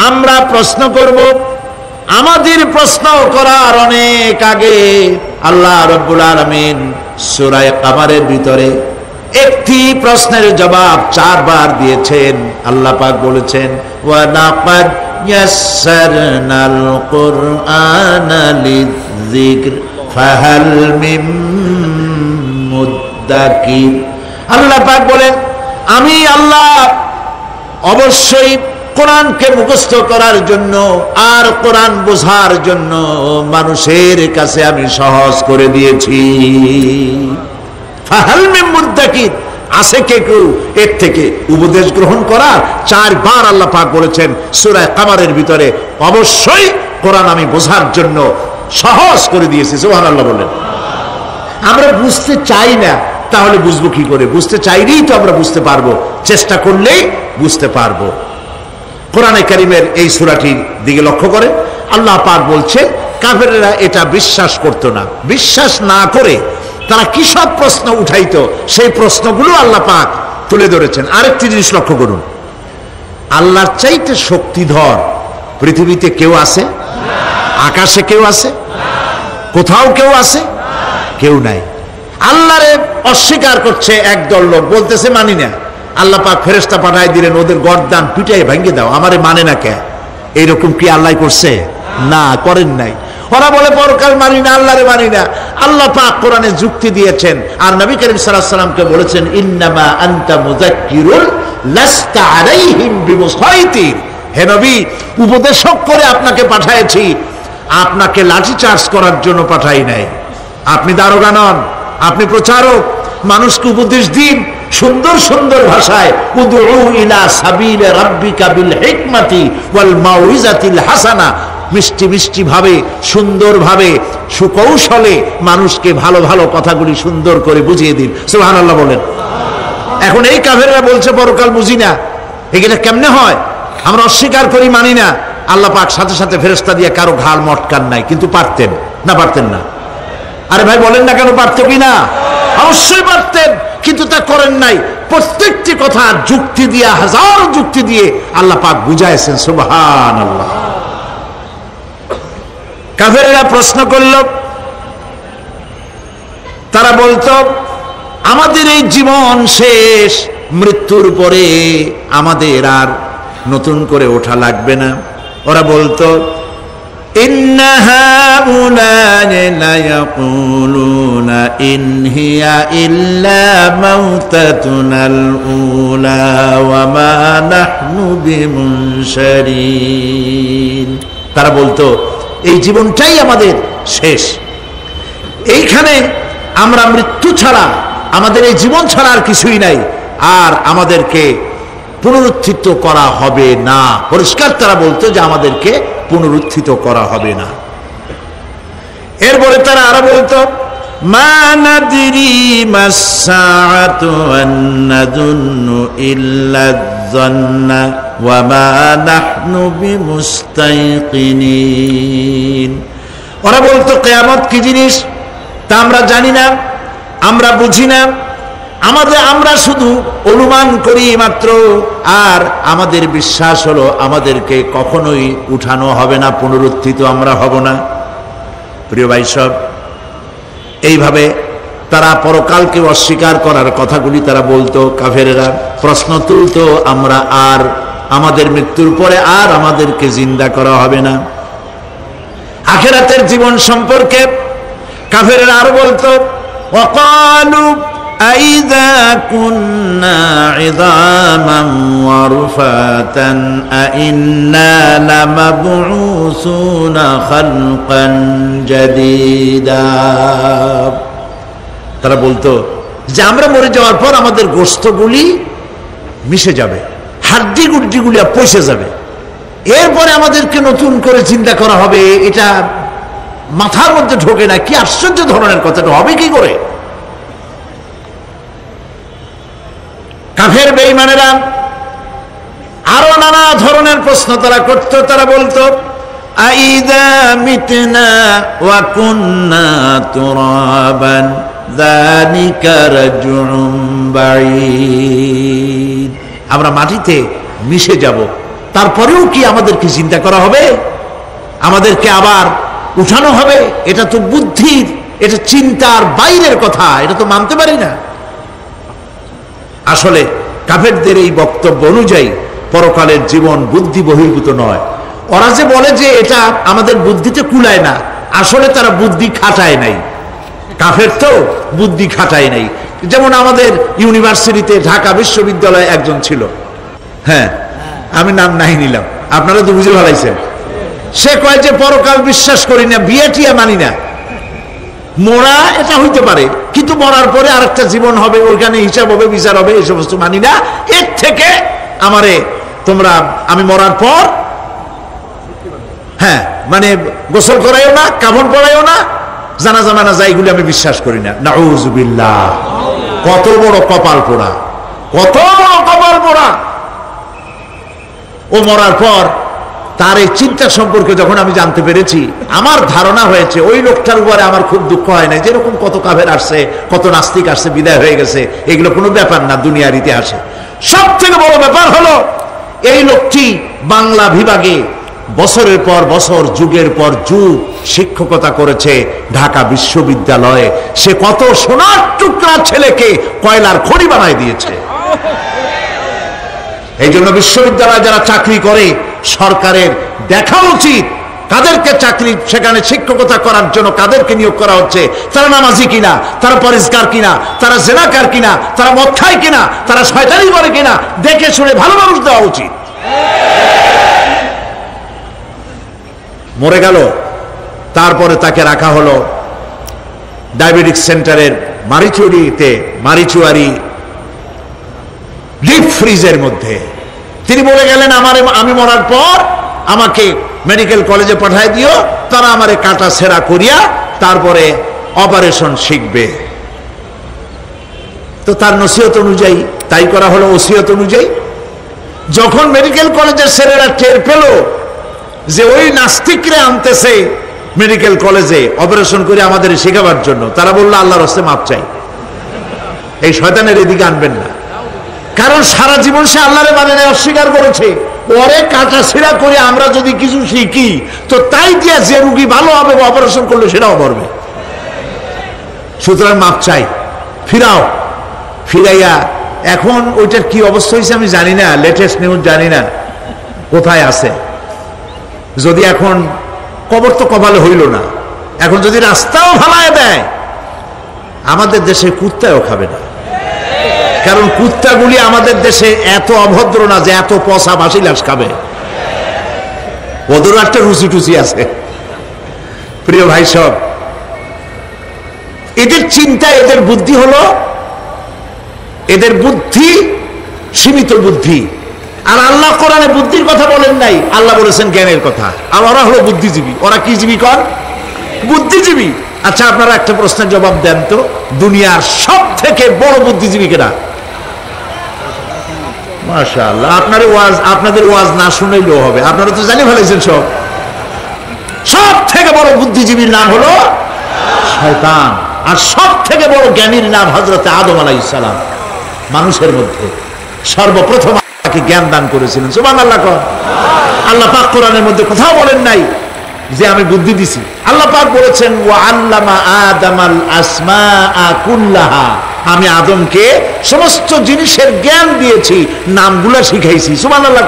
আমরা প্রশ্ন করব। আমাদের প্রশ্ন করার অনেক আগে আল্লাহ রাব্বুল আলামিন সূরা কামারের ভিতরে একটি প্রশ্নের জবাব 4 বার দিয়েছেন। আল্লাহ পাক বলেছেন, ওয়া লাকাদ ইয়াসসারনাল কুরআনা লিযিকর ফাহাল মিন মুদ্দাকির। আল্লাহ পাক বলেন, আমি আল্লাহ অবশ্যই কোরআনকে মুখস্থ করার জন্য আর কোরআন বোঝার জন্য মানুষের কাছে আমি সহজ করে দিয়েছি। ফাহাল মিন মুদ্দাকির, আছে কে কেউ এর থেকে উপদেশ গ্রহণ করার? 4 বার আল্লাহ পাক বলেছেন সূরা কামারের ভিতরে, অবশ্যই কোরআন আমি বোঝার জন্য সহজ করে দিয়েছি। সুবহানাল্লাহ বলেন। আমরা বুঝতে চাই না, তাহলে বুঝবো কি করে? বুঝতে চাইলেই তো আমরা বুঝতে পারবো, চেষ্টা করলেই বুঝতে পারবো। কোরআনে কারীমের এই সূরাটির দিকে লক্ষ্য করে আল্লাহ পাক বলছে, কাফেররা এটা বিশ্বাস করতো না। বিশ্বাস না করে তারা কি সব প্রশ্ন উঠাইতো, সেই প্রশ্নগুলো আল্লাহ পাক তুলে ধরেছেন। আরেকটি জিনিস লক্ষ্য করুন, আল্লাহর চাইতে শক্তিধর পৃথিবীতে কেউ আছে? আকাশে কেউ আছে? কোথাও কেউ আছে? কেউ নাই। আল্লাহরে অস্বীকার করছে একদল লোক, বলতেছে মানি না। আল্লাহ পাক ফেরেশতা পাঠায় দিলেন, ওদের গর্দান পিটাই ভেঙে দাও, আমারে মানে না কে? এইরকম কি আল্লাহ করছে? না, করেন নাই। ওরা বলে পরকাল মানি না, আল্লাহরে মানি না। আল্লাহ পাক কোরআনে যুক্তি দিয়েছেন আর নবী করিম সাল্লাল্লাহু আলাইহি ওয়াসাল্লামকে বলেছেন, ইন্নামা আনতা মুযাক্কিরুন লাস্তা আলাইহিম বিমুসাইতির। হে নবী, উপদেশক করে আপনাকে পাঠিয়েছি, আপনাকে লাঠি চার্জ করার জন্য পাঠাই নাই। আপনি দারোগা নন, আপনি প্রচারক। মানুষকে উপদেশ দিন সুন্দর সুন্দর ভাষায়, উদউ ইলা সাবিলি রাব্বিকা বিল হিকমাতি ওয়াল মাউইজাতিল হাসানা। মিষ্টি মিষ্টি ভাবে, সুন্দর ভাবে, সুকৌশলে মানুষকে ভালো ভালো কথাগুলি সুন্দর করে বুঝিয়ে দিন। সুবহানাল্লাহ বলেন। এখন এই কাফেররা বলছে পরকাল বুঝি না, এটা কেমনে হয়? আমরা অস্বীকার করি, মানি না। আল্লাহ পাক সাথে সাথে ফেরেশতা দিয়ে কারো ঘাড় মটকান নাই, কিন্তু পারতেন না? পারতেন না? আরে ভাই বলেন না কেন, পারত কি না? অবশ্যই পারতেন, কিন্তু তা করেন নাই। প্রত্যেকটি কথা যুক্তি দিয়ে, হাজারো যুক্তি দিয়ে আল্লাহ পাক বুঝাইছেন। সুবহানাল্লাহ। কাফেররা প্রশ্ন করল, তারা বলতো আমাদের এই জীবন শেষ, মৃত্যুর পরে আমাদের আর নতুন করে ওঠা লাগবে না। ওরা বলতো, ইন্না হাউলানি লায়াকুলুনা ইন হিয়া ইল্লা মাউতাতুনাল উলা ওয়া মা নাহনু বিমুনশারিন। তারা বলতো এই জীবনটাই আমাদের শেষ, এইখানে আমরা মৃত্যু ছাড়া, আমাদের এই জীবন ছাড়া আর কিছুই নাই, আর আমাদেরকে পুনরুত্থিত করা হবে না। পরিষ্কার তারা বলতো যে আমাদেরকে পুনরুত্থিত করা হবে না। এরপরে তারা আরো বলতো, মা নাদরি মাসসাআতু ওয়ান নাযুন্নু ইল্লা যান্না ওয়া মা নাহনু বিমুস্তাইকিনিন। ওরা বলতো কিয়ামত কি জিনিস তা আমরা জানি না, আমরা বুঝি না, আমরা শুধু অনুমান করি মাত্র, আর আমাদের বিশ্বাস হলো আমাদেরকে কখনোই উঠানো হবে না, পুনরুত্থিত আমরা হব না। প্রিয় ভাই সব, এইভাবে তারা পরকালকে অস্বীকার করার কথাগুলি তারা বলতো। কাফেরেরা প্রশ্ন তুলতো, আমরা আর আমাদের মৃত্যুর পরে আর আমাদেরকে জিন্দা করা হবে না। আখিরাতের জীবন সম্পর্কে কাফেরেরা আর বলতো, ওয়াকালু আইযা কুন্না ইযামান ওয়া রুফাতান আইন্না লামাবউসুনা খালকান জাদীদা। তারা বলতো যে আমরা মরে যাওয়ার পর আমাদের গোশতগুলি মিশে যাবে, হাড্ডি গুড্ডিগুলি পচে যাবে, এরপরে আমাদেরকে নতুন করে চিন্তা করা হবে। এটা মাথার মধ্যে ঢোকে না, কি আশ্চর্য ধরনের কথাটা হবে কি করে? কাফের বেঈমানেরা আরো নানা ধরনের প্রশ্ন তারা করত। তারা বলতো, আইযা মিতনা ওয়া কুন্না তুরাবান যালিকা রাজউন বাঈদ। আমরা মাটিতে মিশে যাব, তারপরেও কি আমাদেরকে চিন্তা করা হবে, আমাদেরকে আবার উঠানো হবে? এটা তো বুদ্ধির, এটা চিন্তার বাইরের কথা, এটা তো মানতে পারি না। আসলে কাফেরদের এই বক্তব্য অনুযায়ী পরকালের জীবন বুদ্ধি বহির্ভূত নয়। ওরা যে বলে যে এটা আমাদের বুদ্ধিতে কুলায় না, আসলে তারা বুদ্ধি খাটায় নাই। কাফের তো বুদ্ধি খাটায় নাই। যেমন আমাদের ইউনিভার্সিটিতে ঢাকা বিশ্ববিদ্যালয়ে একজন ছিল, হ্যাঁ আমি নাম নাই নিলাম, আপনারা তো বুঝে ভালাইছেন। সে কয় যে পরকাল বিশ্বাস করি না, বিয়ে টিয়া মানি না, মরা এটা হইতে পারে কিন্তু মরার পরে আরেকটা জীবন হবে, ওইখানে হিসাব হবে, বিচার হবে, এই সমস্ত মানি না। এর থেকে আমারে তোমরা, আমি মরার পর হ্যাঁ মানে গোসল করাইও না, কাফন পরাইও না, জানাজা মানাজা এগুলি আমি বিশ্বাস করি না। নাউযুবিল্লাহ। কত বড় কপাল পোড়া, কত বড় কপাল পোড়া। ও মরার পর তার এই চিন্তা সম্পর্কে যখন আমি জানতে পেরেছি, আমার ধারণা হয়েছে ওই লোকটার উপরে আমার খুব দুঃখ হয় না। যেরকম কত কাফের আসছে, কত নাস্তিক আসছে, বিদায় হয়ে গেছে, এগুলো কোনো ব্যাপার না দুনিয়ার ইতিহাসে। সব থেকে বড় ব্যাপার হলো এই লোকটি বাংলা বিভাগে বছরের পর বছর, যুগের পর যুগ শিক্ষকতা করেছে ঢাকা বিশ্ববিদ্যালয়ে। সে কত সোনার টুকরা ছেলেকে কয়লার খড়ি বানায় দিয়েছে। এই জন্য বিশ্ববিদ্যালয়ে যারা চাকরি করে সরকারের দেখা উচিত কাদেরকে চাকরি, সেখানে শিক্ষকতা করার জন্য কাদেরকে নিয়োগ করা হচ্ছে, তারা নামাজি কিনা, তারা পরিষ্কার কিনা, তারা জেনাকার কিনা, তারা মদ খায় কিনা, তারা শয়তানি করে কিনা, দেখে শুনে ভালো মানুষ দেওয়া উচিত। মরে গেল, তারপরে তাকে রাখা হলো ডায়াবেটিক সেন্টারের মারিচুয়ারি ডিপ ফ্রিজের মধ্যে। তিনি বলে গেলেন আমি মরার পর আমাকে মেডিকেল কলেজে পাঠায় দিও, তারা আমারে কাটা ছেঁড়া করিয়া তারপরে অপারেশন শিখবে। তো তার নসিহত অনুযায়ী তাই করা হলো, ওসিয়ত অনুযায়ী। যখন মেডিকেল কলেজের ছেলেরা টের পেল যে ওই নাস্তিকরে আনতেছে মেডিকেল কলেজে অপারেশন করে আমাদের শেখাবার জন্য, তারা বললো আল্লাহর হস্তে মাপ চাই, এই শয়তানের এদিকে আনবেন না। কারণ সারা জীবন সে আল্লাহরে মানে না, অস্বীকার করেছে। পরে কাটা ছিঁড়া করে আমরা যদি কিছু শিখি তো তাই দিয়া যে রুগী ভালো হবে বা অপারেশন করলে সেটাও মরবে। সুতরাং মাপ চাই, ফিরাও। ফিরাইয়া এখন ওইটার কি অবস্থা হয়েছে আমি জানি না, লেটেস্ট নিউজ জানি না কোথায় আছে। যদি এখন কবর তো কপালে হইল না, এখন যদি রাস্তাও ফালায় দেয়, আমাদের দেশে কুত্তাও খাবে না। কারণ কুত্তাগুলি আমাদের দেশে এত অভদ্র না যে এত পচা বাসি লাশ খাবে, ওদেরও একটা রুচি টুচি আছে। প্রিয় ভাই সব, এদের চিন্তা, এদের বুদ্ধি হলো, এদের বুদ্ধি সীমিত বুদ্ধি। আর আল্লাহ কোরআনে বুদ্ধির কথা বলেন নাই, আল্লাহ বলেছেন জ্ঞানের কথা। আর ওরা হলো বুদ্ধিজীবী। ওরা কি জীবী কর? বুদ্ধিজীবী। আচ্ছা আপনারা একটা প্রশ্নের জবাব দেন তো, দুনিয়ার সব থেকে বড় বুদ্ধিজীবী কেনা? মাশাআল্লাহ, আপনাদের ওয়াজ না শুনলেও হবে, আপনারা তো জানি ফেলেছেন সব। সব থেকে বড় বুদ্ধিজীবীর নাম হলো শয়তান। আর সব থেকে বড় জ্ঞানীর নাম হযরত আদম আলাইহিস সালাম। মানুষের মধ্যে সর্বপ্রথম তাকে জ্ঞান দান করেছিলেন। সুবহানাল্লাহ। আল্লাহ পাক কোরআনের মধ্যে কোথাও বলেন নাই যে আমি বুদ্ধি দিছি। আল্লাহ পাক বলেছেন ওয়া আল্লামা আদামাল আসমাআ কুল্লাহা, আমি আদমকে সমস্ত জিনিসের জ্ঞান দিয়েছি, নামগুলো শিখাইছি। সুবহানাল্লাহ।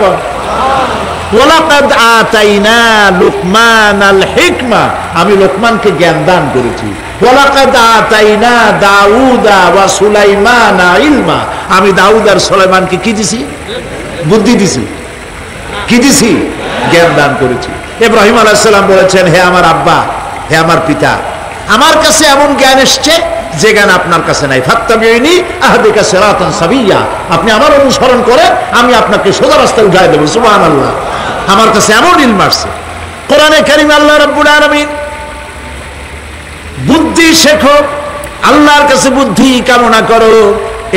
ওয়ালাকাদ আতাইনা লুকমানাল হিকমা, আমি লোকমানকে জ্ঞান দান করেছি। ওয়ালাকাদ আতাইনা দাউদা ওয়া সুলাইমানা ইলমা, আমি দাউদ আর সুলাইমানকে কি দিছি? বুদ্ধি দিছি। কি দিছি? জ্ঞান দান করেছি। ইব্রাহিম আলাইহিস সালাম বলেছেন, হে আমার আব্বা, হে আমার পিতা, আমার কাছে এমন জ্ঞান এসছে যে জ্ঞান আপনার কাছে নাই। ফাত্তাবিউনি আহদিকা সিরাতান সাবিয়্যা, আপনি আমার অনুসরণ করেন, আমি আপনাকে সোজা রাস্তায় উঠায় দেব। সুবহানাল্লাহ। আমার কাছে এমন ইলম আসছে। কোরআনে কারীমে আল্লাহ রাব্বুল আলামিন বুদ্ধি শেখো, আল্লাহর কাছে বুদ্ধি কামনা করো,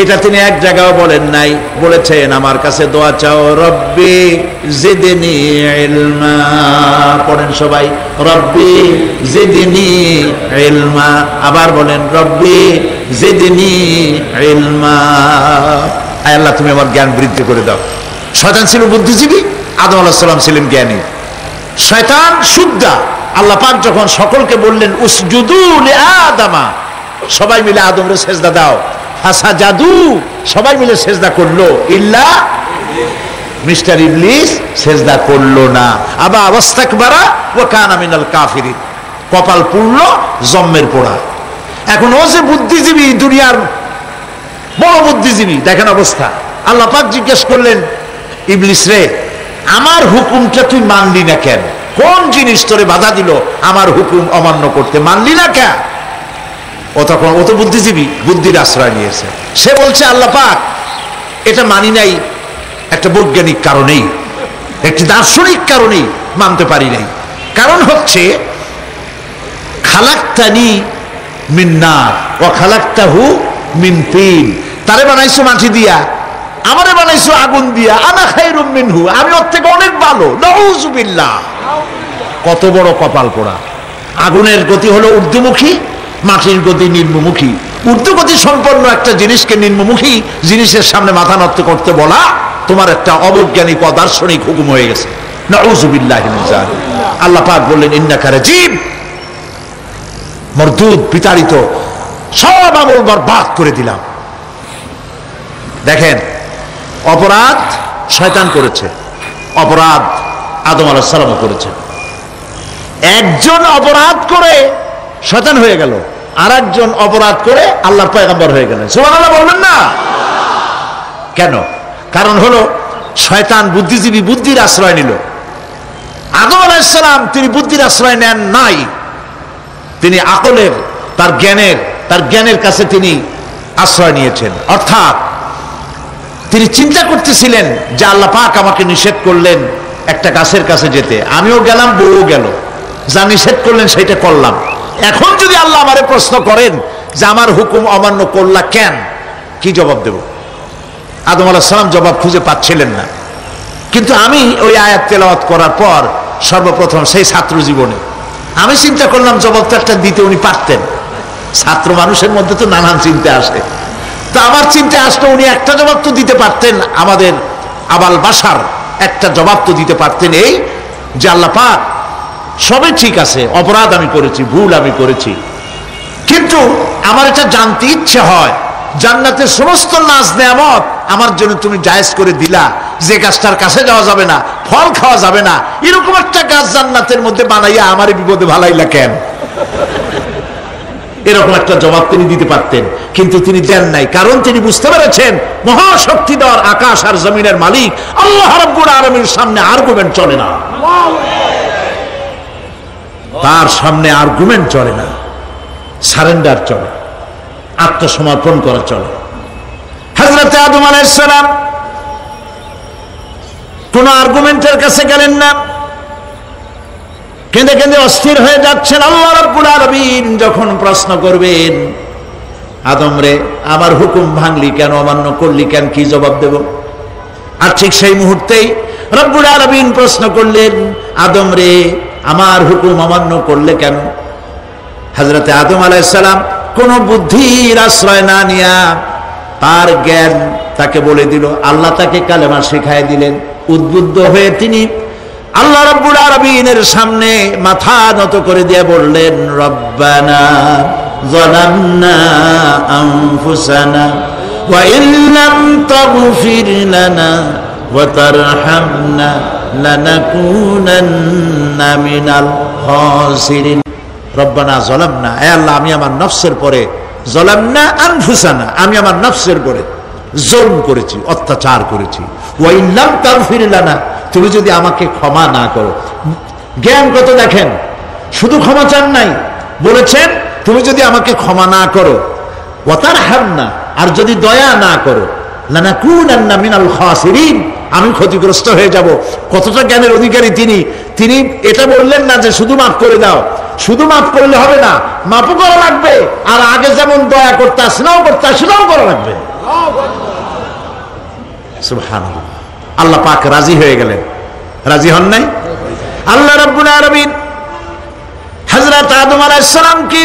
এটা তিনি এক জায়গাও বলেন নাই। বলেছেন আমার কাছে দোয়া চাও, রব্বি জিদনি ইলমা। পড়েন সবাই, রব্বি জিদনি ইলমা। আবার বলেন, রব্বি জিদনি ইলমা। আয় আল্লাহ তুমি আমার জ্ঞান বৃদ্ধি করে দাও। শয়তান ছিল বুদ্ধিজীবী, আদম আলাইহিস সালাম ছিলেন জ্ঞানী, শয়তান শুদ্ধা। আল্লাহ পাক যখন সকলকে বললেন উসজুদু লিআদামা, সবাই মিলে আদমরে সেজদা দাও, ফাসাজাদু, সবাই মিলে সেজদা করলো, ইল্লা মিস্টার ইবলিস সেজদা করলো না। আবা ওয়াস্তাকবারা ওয়া কানা মিনাল কাফিরিন, কপাল পুড়লো, জম্মের পোড়া। এখন ও যে বুদ্ধিজীবী, দুনিয়ার বড় বুদ্ধিজীবী, দেখেন অবস্থা। আল্লাহ পাক জিজ্ঞেস করলেন, ইবলিস রে, আমার হুকুমটা তুই মানলি না কেন? কোন জিনিস তোরে বাধা দিল আমার হুকুম অমান্য করতে, মানলি না কেন? ও তখন, ও তো বুদ্ধিজীবী, বুদ্ধির আশ্রয় নিয়েছে। সে বলছে, আল্লাহ পাক, এটা মানি নাই একটা বৈজ্ঞানিক কারণেই, একটি দার্শনিক কারণেই মানতে পারি নাই। কারণ হচ্ছে খালাকতানি মিন নার ওয়া খালাকতাহু মিন তিন, তারে বানাইছো মাটি দিয়া, আমারে বানাইছো আগুন দিয়া, আনা খায়রুম মিনহু, আমি ওর থেকে অনেক ভালো, নাউযুবিল্লাহ। কত বড় কপাল পোড়া। আগুনের গতি হলো ঊর্ধ্বমুখী, মাটির গতি নিম্নমুখী। ঊর্ধ্বগতি সম্পন্ন একটা জিনিসকে নিম্নমুখী জিনিসের সামনে মাথা নত করতে বলা তোমার একটা অবৈজ্ঞানিক অদার্শনিক হুকুম হয়ে গেছে, নাউযুবিল্লাহি মিন যালিক। আল্লাহ পাক বললেন, ইন্নাকা রাজিম, মরদুদ, বিতাড়িত, সব আমল বরবাদ করে দিলাম। দেখেন, অপরাধ শয়তান করেছে, অপরাধ আদম আলাইহিস সালাম করেছে। একজন অপরাধ করে শয়তান হয়ে গেল, আর একজন অপরাধ করে আল্লাহর পয়গম্বর হয়ে গেলেন। সুবহানাল্লাহ বলবেন না? কেন? কারণ হলো শয়তান বুদ্ধিজীবী, বুদ্ধির আশ্রয় নিল। আদম আলাইহিস সালাম তিনি বুদ্ধির আশ্রয় নেন নাই, তিনি আকলের, তার জ্ঞানের কাছে তিনি আশ্রয় নিয়েছেন। অর্থাৎ তিনি চিন্তা করতেছিলেন যে আল্লাহ পাক আমাকে নিষেধ করলেন একটা গাছের কাছে যেতে, আমিও গেলাম, বউও গেল, যা নিষেধ করলেন সেটা করলাম। এখন যদি আল্লাহ আমারে প্রশ্ন করেন যে আমার হুকুম অমান্য করলা কেন, কি জবাব দেব? আদম আলাইহিস সালাম জবাব খুঁজে পাচ্ছিলেন না। কিন্তু আমি ওই আয়াত তেলাওয়াত করার পর সর্বপ্রথম সেই ছাত্র জীবনে আমি চিন্তা করলাম জবাবটা একটা দিতে উনি পারতেন। ছাত্র মানুষের মধ্যে তো নানান চিন্তা আসে, তা আমার চিন্তা আসলে উনি একটা জবাব তো দিতে পারতেন, আমাদের আবাল বাসার একটা জবাব তো দিতে পারতেন, এই যে আল্লাহ পাক সবই ঠিক আছে, অপরাধ আমি করেছি, ভুল আমি করেছি, কিন্তু আমার এটা জানতে ইচ্ছে হয় জান্নাতের সমস্ত নাজ নেয়ামত আমার জন্য তুমি জায়েজ করে দিলা, যে গাছটার কাছে যাওয়া যাবে না, ফল খাওয়া যাবে না, এরকম একটা গাছ জান্নাতের মধ্যে বানাইয়া আমার বিপদে ভালাইলা কেন? এরকম একটা জবাব তিনি দিতে পারতেন, কিন্তু তিনি দেন নাই। কারণ তিনি বুঝতে পেরেছেন মহাশক্তিধর আকাশ আর জমিনের মালিক আল্লাহ রাব্বুল আলামিনের সামনে আর্গুমেন্ট চলে না, তার সামনে আর্গুমেন্ট চলে না, সারেন্ডার চলে, আত্মসমর্পণ করা চলে। হযরত আদম আলাইহিস সালাম কোন আর্গুমেন্টের কাছে গেলেন না, কেঁদে কেঁদে অস্থির হয়ে যাচ্ছেন। আল্লাহ রাব্বুল আলামিন যখন প্রশ্ন করবেন, আদম রে, আমার হুকুম ভাঙলি কেন, অমান্য করলি কেন, কি জবাব দেব? আর ঠিক সেই মুহূর্তেই রব্বুল আলামিন প্রশ্ন করলেন, আদম রে, আমার হুকুম অমান্য করলে কেন? হযরত আদম আলাইহিস সালাম কোন বুদ্ধির আশ্রয় না নিয়া তার জ্ঞান তাকে বলে দিল, আল্লাহ তাকে কালেমা শিখায় দিলেন। উদ্বুদ্ধ হয়ে তিনি আল্লাহ রাব্বুল আলামিনের সামনে মাথা নত করে দিয়ে বললেন, রব্বানা যালামনা আনফুসানা ওয়া ইল্লাম তাগফির লানা ওয়া তারহামনা লানাকুনান্না মিনাল খাসিরিন। রব্বানা যালামনা, হে আল্লাহ, আমি আমার নফসের পরে, যালামনা আনফুসানা, আমি আমার নফসের পরে জুলম করেছি, অত্যাচার করেছি। ওয়া ইল্লাম তাগফির লানা, তুমি যদি আমাকে ক্ষমা না করো। জ্ঞান কত দেখেন, শুধু ক্ষমা চান নাই, বলেছেন তুমি যদি আমাকে ক্ষমা না করো, ওয়া তারহামনা, আর যদি দয়া না করো, লানাকুনান্না মিনাল খাসিরিন, আমি ক্ষতিগ্রস্ত হয়ে যাব। কতটা জ্ঞানের অধিকারী তিনি! তিনি এটা বললেন না যে শুধু মাফ করে দাও, শুধু মাফ করলে হবে না, মাফও করা লাগবে, আর আগে যেমন দয়া করতে আসলেও করতে আসলেও করা লাগবে। সুবহানাল্লাহ। আল্লাহ পাক রাজি হয়ে গেলেন, রাজি হন নাই? আল্লাহ রাব্বুল আলামিন হযরত আদম আলাইহিস সালামকে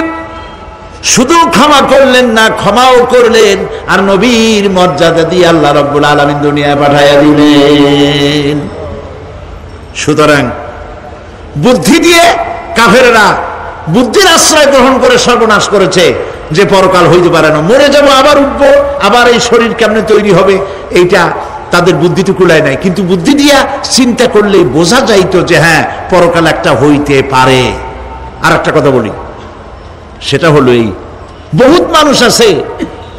শুধু ক্ষমা করলেন না, ক্ষমাও করলেন, আর নবীর মর্যাদা দিয়ে আল্লাহ রাব্বুল আলামিন দুনিয়ায় পাঠাইয়া দিলেন। সুতরাং বুদ্ধি দিয়ে কাফেরেরা বুদ্ধির আশ্রয় গ্রহণ করে সর্বনাশ করেছে যে পরকাল হইতে পারে না, মরে যাবো আবার উঠবো, আবার এই শরীর কেমনে তৈরি হবে, এইটা তাদের বুদ্ধিতে কুলায় নাই। কিন্তু বুদ্ধি দিয়া চিন্তা করলে বোঝা যাইতো যে হ্যাঁ পরকাল একটা হইতে পারে। আর একটা কথা বলি, সেটা হলো এই, বহুত মানুষ আছে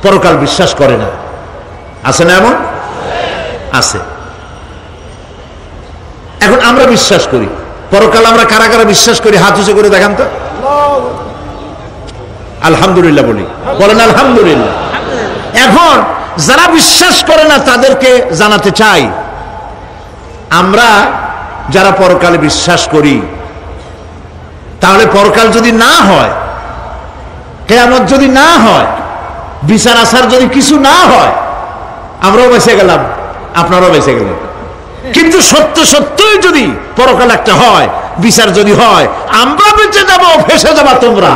পরকাল বিশ্বাস করে না, আছে না? এমন আছে। এখন আমরা বিশ্বাস করি পরকাল, আমরা কারা কারা বিশ্বাস করি হাত উঁচু করে দেখান তো। আলহামদুলিল্লাহ বলি, বলেন আলহামদুলিল্লাহ। এখন যারা বিশ্বাস করে না তাদেরকে জানাতে চাই, আমরা যারা পরকালে বিশ্বাস করি, তাহলে পরকাল যদি না হয়, কিয়ামত যদি না হয়, বিচার আচার যদি কিছু না হয়, আমরাও বেঁচে গেলাম, আপনারাও বেঁচে গেলেন। কিন্তু সত্য সত্যই যদি পরকাল একটা হয়, বিচার যদি হয়, আমরা বেঁচে যাবো, ফেসে যাবা তোমরা।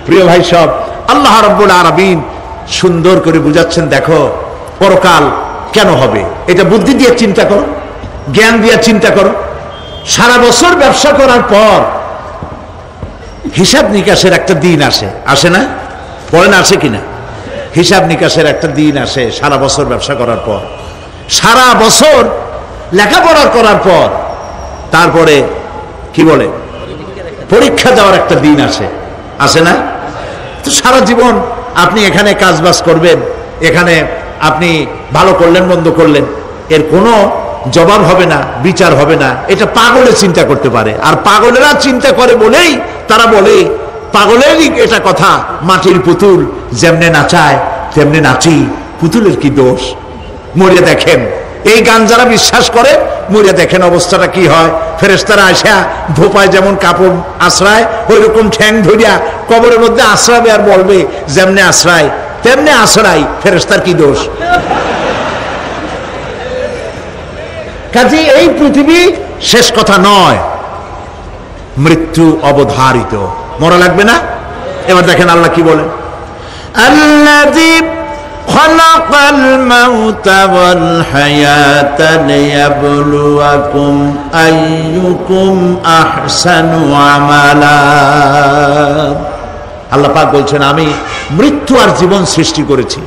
প্রিয় ভাই সব, আল্লাহ রাব্বুল আলামিন সুন্দর করে বুঝাচ্ছেন, দেখো পরকাল কেন হবে, এটা বুদ্ধি দিয়ে চিন্তা করো, জ্ঞান দিয়ে চিন্তা করো। সারা বছর ব্যবসা করার পর হিসাব নিকাশের একটা দিন আসে, আসে না? পড়েন আসে কিনা? হিসাব নিকাশের একটা দিন আসে সারা বছর ব্যবসা করার পর, সারা বছর লেখাপড়া করার পর, তারপরে কি বলে পরীক্ষা দেওয়ার একটা দিন আসে, আসে না? তো সারা জীবন আপনি এখানে কাজবাজ করবেন, এখানে আপনি ভালো করলেন মন্দ করলেন, এর কোনো জবাব হবে না, বিচার হবে না। এটা পাগলে চিন্তা করতে পারে, আর পাগলেরা চিন্তা করে বলেই তারা বলে, পাগলেরই এটা কথা, মাটির পুতুল যেমনে নাচায় তেমনি নাচি, পুতুলের কি দোষ। মরে দেখেন, এই গান যারা বিশ্বাস করে, মরে দেখেন অবস্থাটা কি হয়। ফেরেশতারা আসা ধোপায় যেমন কাপড় আশ্রায়, ওই রকম ঠ্যাং ধরিয়া কবরের মধ্যে আশ্রাবে, আর বলবে যেমনে আশ্রায় তেমনি আশ্রাই, ফেরেশতার কি দোষ। কাজে এই পৃথিবী শেষ কথা নয়, মৃত্যু অবধারিত, মরা লাগবে না। এবার দেখেন আল্লাহ কি বলেন, আল্লাযী খালাকাল মাউতা ওয়াল হায়াতা লিয়াবলুয়াকুম আইয়ুকুম আহসানু আমালা। আল্লাহ পাক বলছেন, আমি মৃত্যু আর জীবন সৃষ্টি করেছি।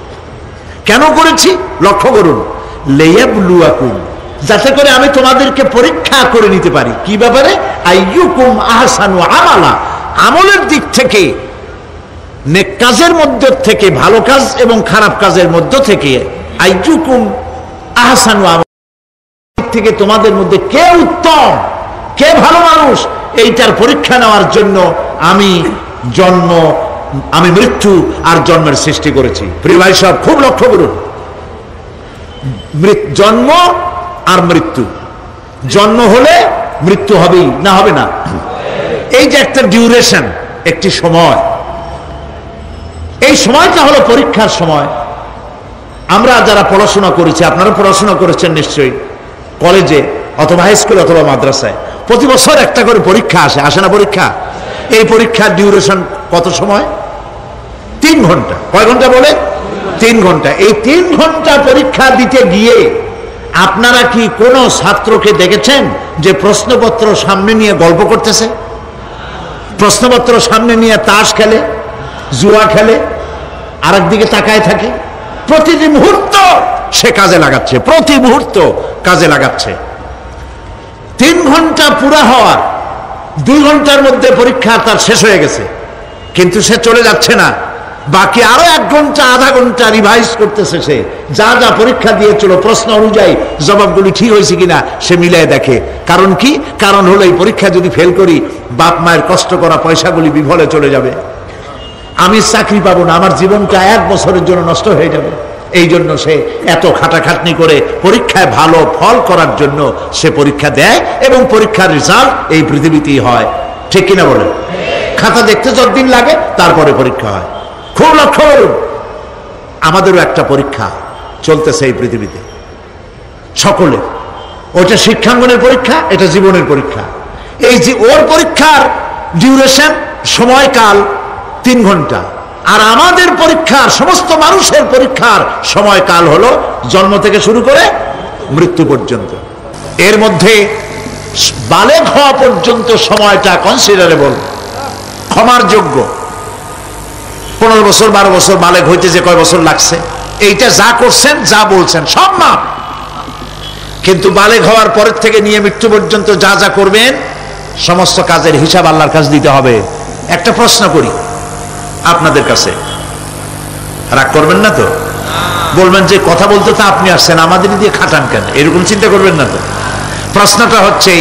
কেন করেছি লক্ষ্য করুন, লিয়াবলুয়াকুম, যাতে করে আমি তোমাদেরকে পরীক্ষা করে নিতে পারি। কি ব্যাপারে? আইয়ুকুম আহসানু আমালা, আমলের দিক থেকে, নেক কাজের মধ্য থেকে, ভালো কাজ এবং খারাপ কাজের মধ্য থেকে, আইয়ুকুম আহসানু আমালা থেকে তোমাদের মধ্যে কে উত্তম, কে ভালো মানুষ, এইটার পরীক্ষা নেওয়ার জন্য আমি মৃত্যু আর জন্মের সৃষ্টি করেছি। প্রিয় ভাই সব খুব লক্ষ্য করুন, জন্ম আর মৃত্যু, জন্ম হলে মৃত্যু হবেই, না হবে না? এই যে একটা ডিউরেশন, একটি সময়, এই সময়টা হলো পরীক্ষার সময়। আমরা যারা পড়াশোনা করেছি, আপনারা পড়াশোনা করেছেন নিশ্চয়ই, কলেজে অথবা হাই স্কুল অথবা মাদ্রাসায় প্রতি বছর একটা করে পরীক্ষা আসে, আসে না পরীক্ষা? এই পরীক্ষার ডিউরেশন কত সময়? 3 ঘন্টা। কয় ঘন্টা বলে? 3 ঘন্টা। এই 3 ঘন্টা পরীক্ষা দিতে গিয়ে আপনারা কি কোনো ছাত্রকে দেখেছেন যে প্রশ্নপত্র সামনে নিয়ে গল্প করতেছে, প্রশ্নপত্র সামনে নিয়ে তাস খেলে, জুয়া খেলে, আর একদিকে তাকায় থাকে? প্রতিটি মুহূর্ত সে কাজে লাগাচ্ছে, প্রতি মুহূর্ত কাজে লাগাচ্ছে। 3 ঘন্টা পুরা হওয়ার 2 ঘন্টার মধ্যে পরীক্ষা তার শেষ হয়ে গেছে, কিন্তু সে চলে যাচ্ছে না, বাকি আরো 1 ঘন্টা আধা ঘন্টা রিভাইজ করতেছে। সে যা যা পরীক্ষা দিয়েছিল প্রশ্ন অনুযায়ী জবাবগুলি ঠিক হয়েছে কিনা সে মিলাই দেখে। কারণ কি? কারণ হলো এই পরীক্ষা যদি ফেল করি, বাপ মায়ের কষ্ট করা পয়সাগুলি বিফলে চলে যাবে, আমি চাকরি পাবো না, আমার জীবনটা 1 বছরের জন্য নষ্ট হয়ে যাবে। এই জন্য সে এত খাটাখাটনি করে পরীক্ষায় ভালো ফল করার জন্য সে পরীক্ষা দেয়, এবং পরীক্ষার রেজাল্ট এই পৃথিবীতেই হয়। ঠিক কিনা বলেন? খাতা দেখতে যতদিন লাগে তারপরে পরীক্ষা হয়। খুব লক্ষ্য করুন, আমাদেরও একটা পরীক্ষা চলতেছে এই পৃথিবীতে, সকলে। ওটা শিক্ষাঙ্গনের পরীক্ষা, এটা জীবনের পরীক্ষা। এই যে ওর পরীক্ষার ডিউরেশন, সময়কাল 3 ঘন্টা, আর আমাদের পরীক্ষার, সমস্ত মানুষের পরীক্ষার সময়কাল হলো জন্ম থেকে শুরু করে মৃত্যু পর্যন্ত। এর মধ্যে বালেগ হওয়া পর্যন্ত সময়টা কনসিডারেবল, ক্ষমার যোগ্য। 15 বছর 12 বছর বালেগ হইতে যে কয় বছর লাগছে, এইটা যা করছেন যা বলছেন সব মাপ। কিন্তু বালেগ হওয়ার পরের থেকে নিয়ে মৃত্যু পর্যন্ত যা যা করবেন সমস্ত কাজের হিসাব আল্লাহর কাছে দিতে হবে। একটা প্রশ্ন করি আপনাদের কাছে, রাগ করবেন না তো? বলবেন যে কথা বলতে তো আপনি আসছেন, আমাদের দিয়ে খাটান কেন, এরকম চিন্তা করবেন না তো? প্রশ্নটা হচ্ছে,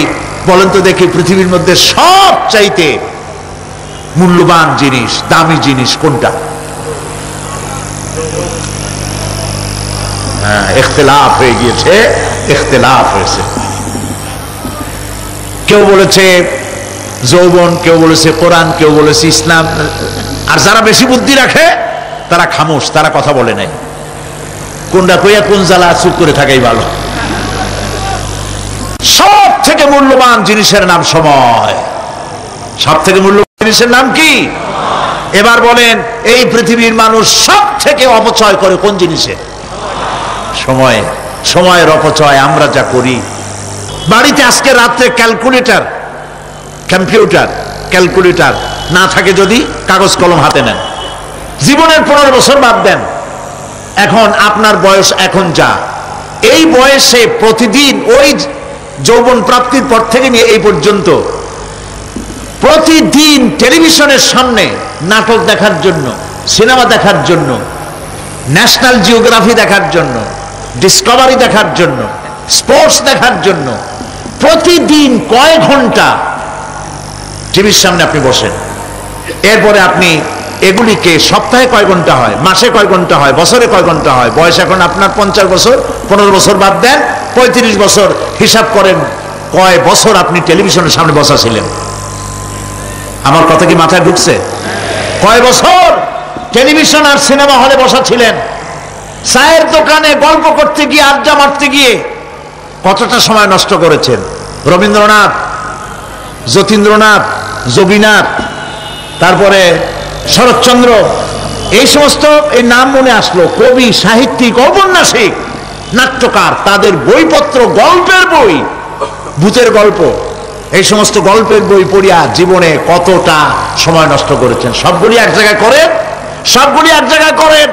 বলেন তো দেখি পৃথিবীর মধ্যে সব চাইতে মূল্যবান জিনিস, দামি জিনিস কোনটা? হ্যাঁ, ইখতিলাফ হয়ে গিয়েছে, ইখতিলাফ হয়েছে। কেউ বলেছে যৌবন, কেউ বলেছে কোরআন, কেউ বলেছে ইসলাম। আর যারা বেশি বুদ্ধি রাখে তারা খামোশ, তারা কথা বলে নাই। কোনটা কইয়া কোন জ্বালা চুপ করে থাকাই ভালো। সব থেকে মূল্যবান জিনিসের নাম সময়। সব থেকে মূল্যবান জিনিসের নাম কি? এবার বলেন, এই পৃথিবীর মানুষ সব থেকে অপচয় করে কোন জিনিসে? সময়। সময়ের অপচয় আমরা যা করি। বাড়িতে আজকে রাত্রে ক্যালকুলেটর, কম্পিউটার, ক্যালকুলেটর না থাকে যদি কাগজ কলম হাতে নেন। জীবনের 15 বছর বাদ দেন, এখন আপনার বয়স এখন যা, এই বয়সে প্রতিদিন ওই যৌবন প্রাপ্তির পর থেকে নিয়ে এই পর্যন্ত প্রতিদিন টেলিভিশনের সামনে নাটক দেখার জন্য, সিনেমা দেখার জন্য, ন্যাশনাল জিওগ্রাফি দেখার জন্য, ডিসকভারি দেখার জন্য, স্পোর্টস দেখার জন্য প্রতিদিন কয় ঘন্টা টিভির সামনে আপনি বসেন। এরপরে আপনি এগুলিকে সপ্তাহে কয় ঘন্টা হয়, মাসে কয় ঘন্টা হয়, বছরে কয় ঘন্টা হয়। বয়স এখন আপনার 50 বছর, 15 বছর বাদ দেন 35 বছর। হিসাব করেন কয় বছর আপনি টেলিভিশনের সামনে বসা ছিলেন। আমার কথা কি মাথায় ঢুকছে? কয় বছর টেলিভিশন আর সিনেমা হলে বসা ছিলেন? চায়ের দোকানে গল্প করতে গিয়ে, আড্ডা মারতে গিয়ে কতটা সময় নষ্ট করেছেন? রবীন্দ্রনাথ, যতীন্দ্রনাথ, যোগীনাথ, তারপরে শরৎচন্দ্র, এই সমস্ত এই নাম মনে আসলো। কবি, সাহিত্যিক, ঔপন্যাসিক, নাট্যকার, তাদের বইপত্র, গল্পের বই, ভূতের গল্প, এই সমস্ত গল্পের বই পড়িয়া জীবনে কতটা সময় নষ্ট করেছেন। সবগুলি এক জায়গায় করেন, সবগুলি এক জায়গায় করেন।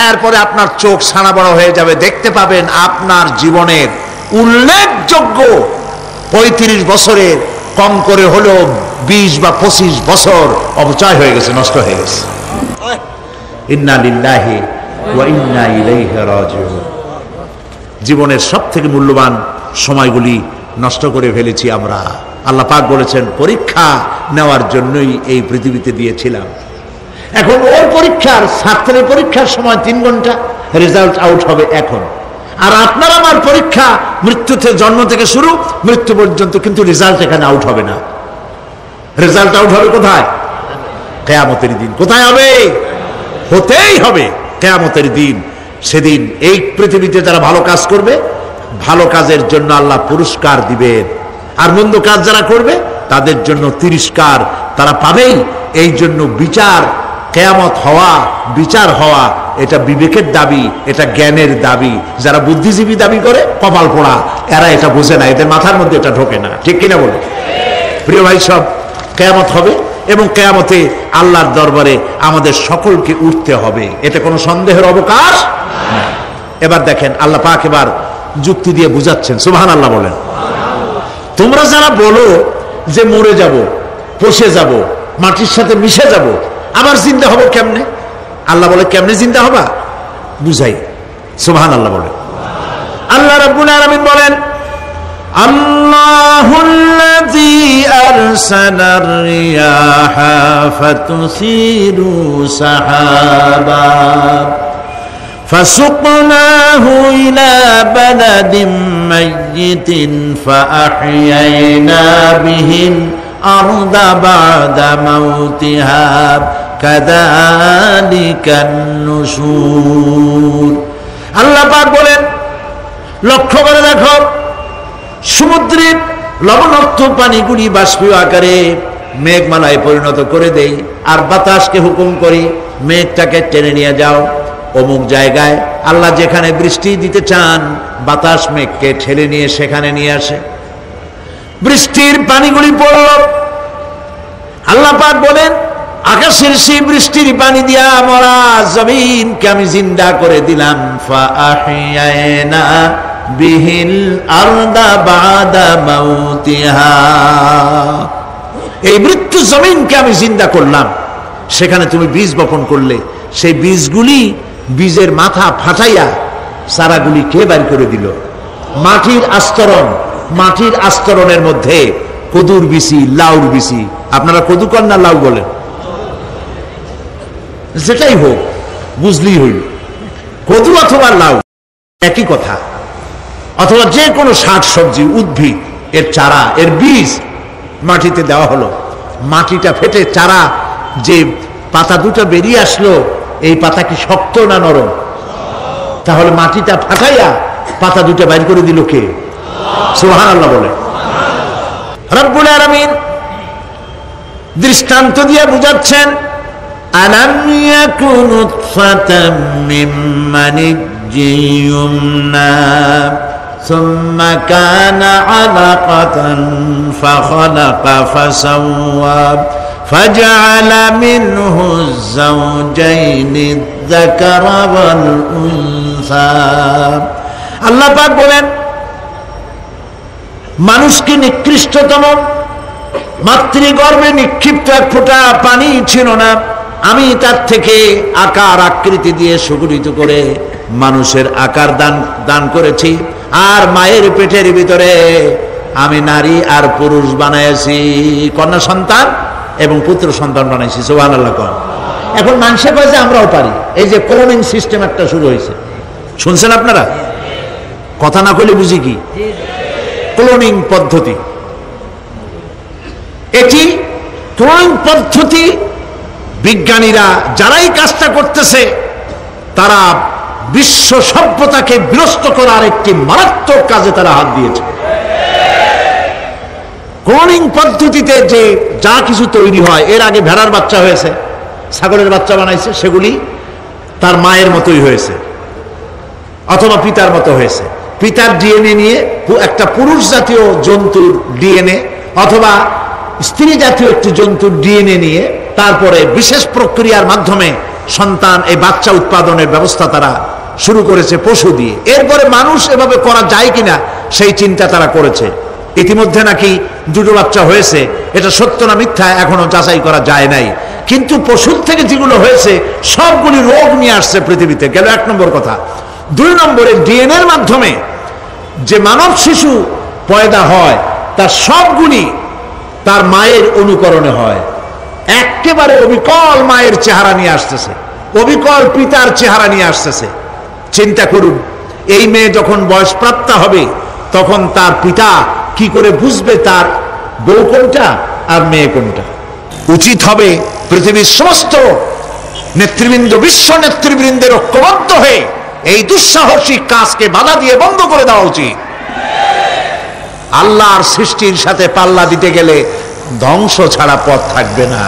এরপরে আপনার চোখ ছানা বড় হয়ে যাবে, দেখতে পাবেন আপনার জীবনের উল্লেখযোগ্য 35 বছরের কম করে হলেও 20 বা 25 বছর অপচয় হয়ে গেছে, নষ্ট হয়ে গেছে। ইন্না লিল্লাহি ওয়া ইন্না ইলাইহি রাজিউন। জীবনের সব থেকে মূল্যবান সময়গুলি নষ্ট করে ফেলেছি আমরা। আল্লাহ পাক বলেছেন, পরীক্ষা নেওয়ার জন্যই এই পৃথিবীতে দিয়েছিলাম। এখন ওর পরীক্ষার, ছাত্রের পরীক্ষার সময় 3 ঘন্টা, রেজাল্ট আউট হবে এখন। আর আপনার আমার পরীক্ষা মৃত্যুতে, জন্ম থেকে শুরু মৃত্যু পর্যন্ত, কিন্তু রেজাল্ট এখানে আউট হবে না। রেজাল্ট আউট হবে কোথায়? কিয়ামতের দিন। কোথায় হবে? হতেই হবে কিয়ামতের দিন। সেদিন এই পৃথিবীতে যারা ভালো কাজ করবে, ভালো কাজের জন্য আল্লাহ পুরস্কার দিবেন, আর মন্দ কাজ যারা করবে তাদের জন্য তিরস্কার তারা পাবেই। এই জন্য বিচার, কিয়ামত হওয়া, বিচার হওয়া, এটা বিবেকের দাবি, এটা জ্ঞানের দাবি। যারা বুদ্ধিজীবী দাবি করে, কপাল পোড়া, এরা এটা বোঝে না, এদের মাথার মধ্যে এটা ঢোকে না। ঠিক কিনা বলে? প্রিয় ভাই সব, কিয়ামত হবে এবং কিয়ামতে আল্লাহর দরবারে আমাদের সকলকে উঠতে হবে, এতে কোনো সন্দেহের অবকাশ নেই। এবার দেখেন আল্লাহ পাক এবার যুক্তি দিয়ে বুঝাচ্ছেন। সুবহানাল্লাহ বলেন। তোমরা যারা বলো যে মরে যাব, পচে যাব, মাটির সাথে মিশে যাব, আবার জিন্দা হবো কেমনে? আল্লাহ বলে, কেমনে জিন্দা হবা বুঝাই। সুবহানাল্লাহ বলেন। আল্লাহ রাব্বুল আলামিন বলেন, আল্লাহুল্লাযী আরসালার রিয়াহা ফাতুসিরু সাহাবা فسقناه إلى بلد ميت فأحيينا به الأرض بعد موتها كذلك النشور। আল্লাহ পাক বলেন, লক্ষ্য করে দেখো, সমুদ্রের লবণাক্ত পানিগুলি বাষ্পীয় আকারে মেঘমালায় পরিণত করে দেই, আর বাতাসকে হুকুম করি মেঘটাকে টেনে নিয়ে যাও, অমুক জায়গায় আল্লাহ যেখানে বৃষ্টি দিতে চান বাতাস মেঘকে ঠেলে নিয়ে সেখানে নিয়ে আসে। বৃষ্টির পানিগুলি পড়ল, আল্লাহ পাক বলেন আকাশের সেই বৃষ্টির পানি দিয়া মরা জমিনকে আমি জিন্দা করে দিলাম। ফাআহিয়ানা বিহিল আরদা বাদা মাউতিহা, এই মৃত্যু জমিনকে আমি জিন্দা করলাম। সেখানে তুমি বীজ বপন করলে, সেই বীজগুলি বীজের মাথা ফাটাইয়া চারাগুলি কে বাইর করে দিল? মাটির আস্তরণ, মাটির আস্তরণের মধ্যে কদুর বিচি, লাউর বিচি। আপনারা কদু কর না লাউ বলেন? যেটাই হোক বুঝলেই হইল, কদু অথবা লাউ একই কথা। অথবা যে কোনো শাক সবজি, উদ্ভিদ, এর চারা, এর বীজ মাটিতে দেওয়া হলো। মাটিটা ফেটে চারা যে পাতা দুটো বেরিয়ে আসলো, এই পাতা কি শক্ত না নরম? তাহলে মাটিটা ফাটাইয়া পাতা দুটো বাইর করে দিল কে? সুবহানাল্লাহ বলে। রব্বুল আলামিন দৃষ্টান্ত দিয়ে বুঝাচ্ছেন, আলাম ইয়াকুন নুতফাতাম মিন মানিয়্যিন ইউমনা সুম্মা কানা আলাকাতান ফাখালাকা ফাসাওয়া ফাজআলা মিনহু যাওজাইনি যাকারা ওয়াল উনসা। আল্লাহ পাক বলেন মানুষকে নিকৃষ্টতম মাতৃগর্ভে নিক্ষিপ্ত এক ফোঁটা পানি ছিল না, আমি তার থেকে আকার আকৃতি দিয়ে সুগঠিত করে মানুষের আকার দান করেছি। আর মায়ের পেটের ভিতরে আমি নারী আর পুরুষ বানাইছি, কন্যা সন্তান এবং পুত্র সন্তান বানাইছি। সুবহানাল্লাহ। এখন মানুষে কয় যে আমরাও পারি। এই যে ক্লোনিং সিস্টেম একটা শুরু হয়েছে, শুনছেন আপনারা? কথা না কইলে বুঝি কি? ক্লোনিং পদ্ধতি। এটি ক্লোনিং পদ্ধতি বিজ্ঞানীরা যারাই কাজটা করতেছে তারা বিশ্ব সভ্যতাকে বিনষ্ট করার একটি মারাত্মক কাজে তারা হাত দিয়েছে। ক্লোনিং পদ্ধতিতে যে যা কিছু তৈরি হয়, এর আগে ভেড়ার বাচ্চা হয়েছে, ছাগলের বাচ্চা বানাইছে, সেগুলি তার মায়ের মতোই হয়েছে অথবা পিতার মতো হয়েছে। পিতার ডিএনএ নিয়ে একটা পুরুষ জাতীয় জন্তুর ডিএনএ অথবা স্ত্রী জাতীয় একটি জন্তুর ডিএনএ নিয়ে তারপরে বিশেষ প্রক্রিয়ার মাধ্যমে সন্তান, এই বাচ্চা উৎপাদনের ব্যবস্থা তারা শুরু করেছে পশু দিয়ে। এরপরে মানুষ এভাবে করা যায় কিনা সেই চিন্তা তারা করেছে। ইতিমধ্যে নাকি দুটো বাচ্চা হয়েছে, এটা সত্য না মিথ্যা এখনো যাচাই করা যায় নাই। কিন্তু পশুর থেকে যেগুলো হয়েছে সবগুলি রোগ নিয়ে আসছে পৃথিবীতে, গেল এক নম্বর কথা। দুই নম্বরে ডিএনএর মাধ্যমে যে মানব শিশু পয়দা হয় তার সবগুলি তার মায়ের অনুকরণে হয়। একেবারে অবিকল মায়ের চেহারা নিয়ে আসতেছে, অবিকল পিতার চেহারা নিয়ে আসতেছে। চিন্তা করুন, এই মেয়ে যখন বয়সপ্রাপ্তা হবে তখন তার পিতা কি করে বুঝবে তার বউ কোনটা আর মেয়ে কোনটা? উচিত হবে পৃথিবীর সমস্ত নেতৃবৃন্দ, বিশ্ব নেতৃবৃন্দের ঐক্যবদ্ধ হয়ে এই দুঃসাহসিক কাজকে বাধা দিয়ে বন্ধ করে দেওয়া উচিত। আল্লাহর সৃষ্টির সাথে পাল্লা দিতে গেলে ধ্বংস ছাড়া পথ থাকবে না।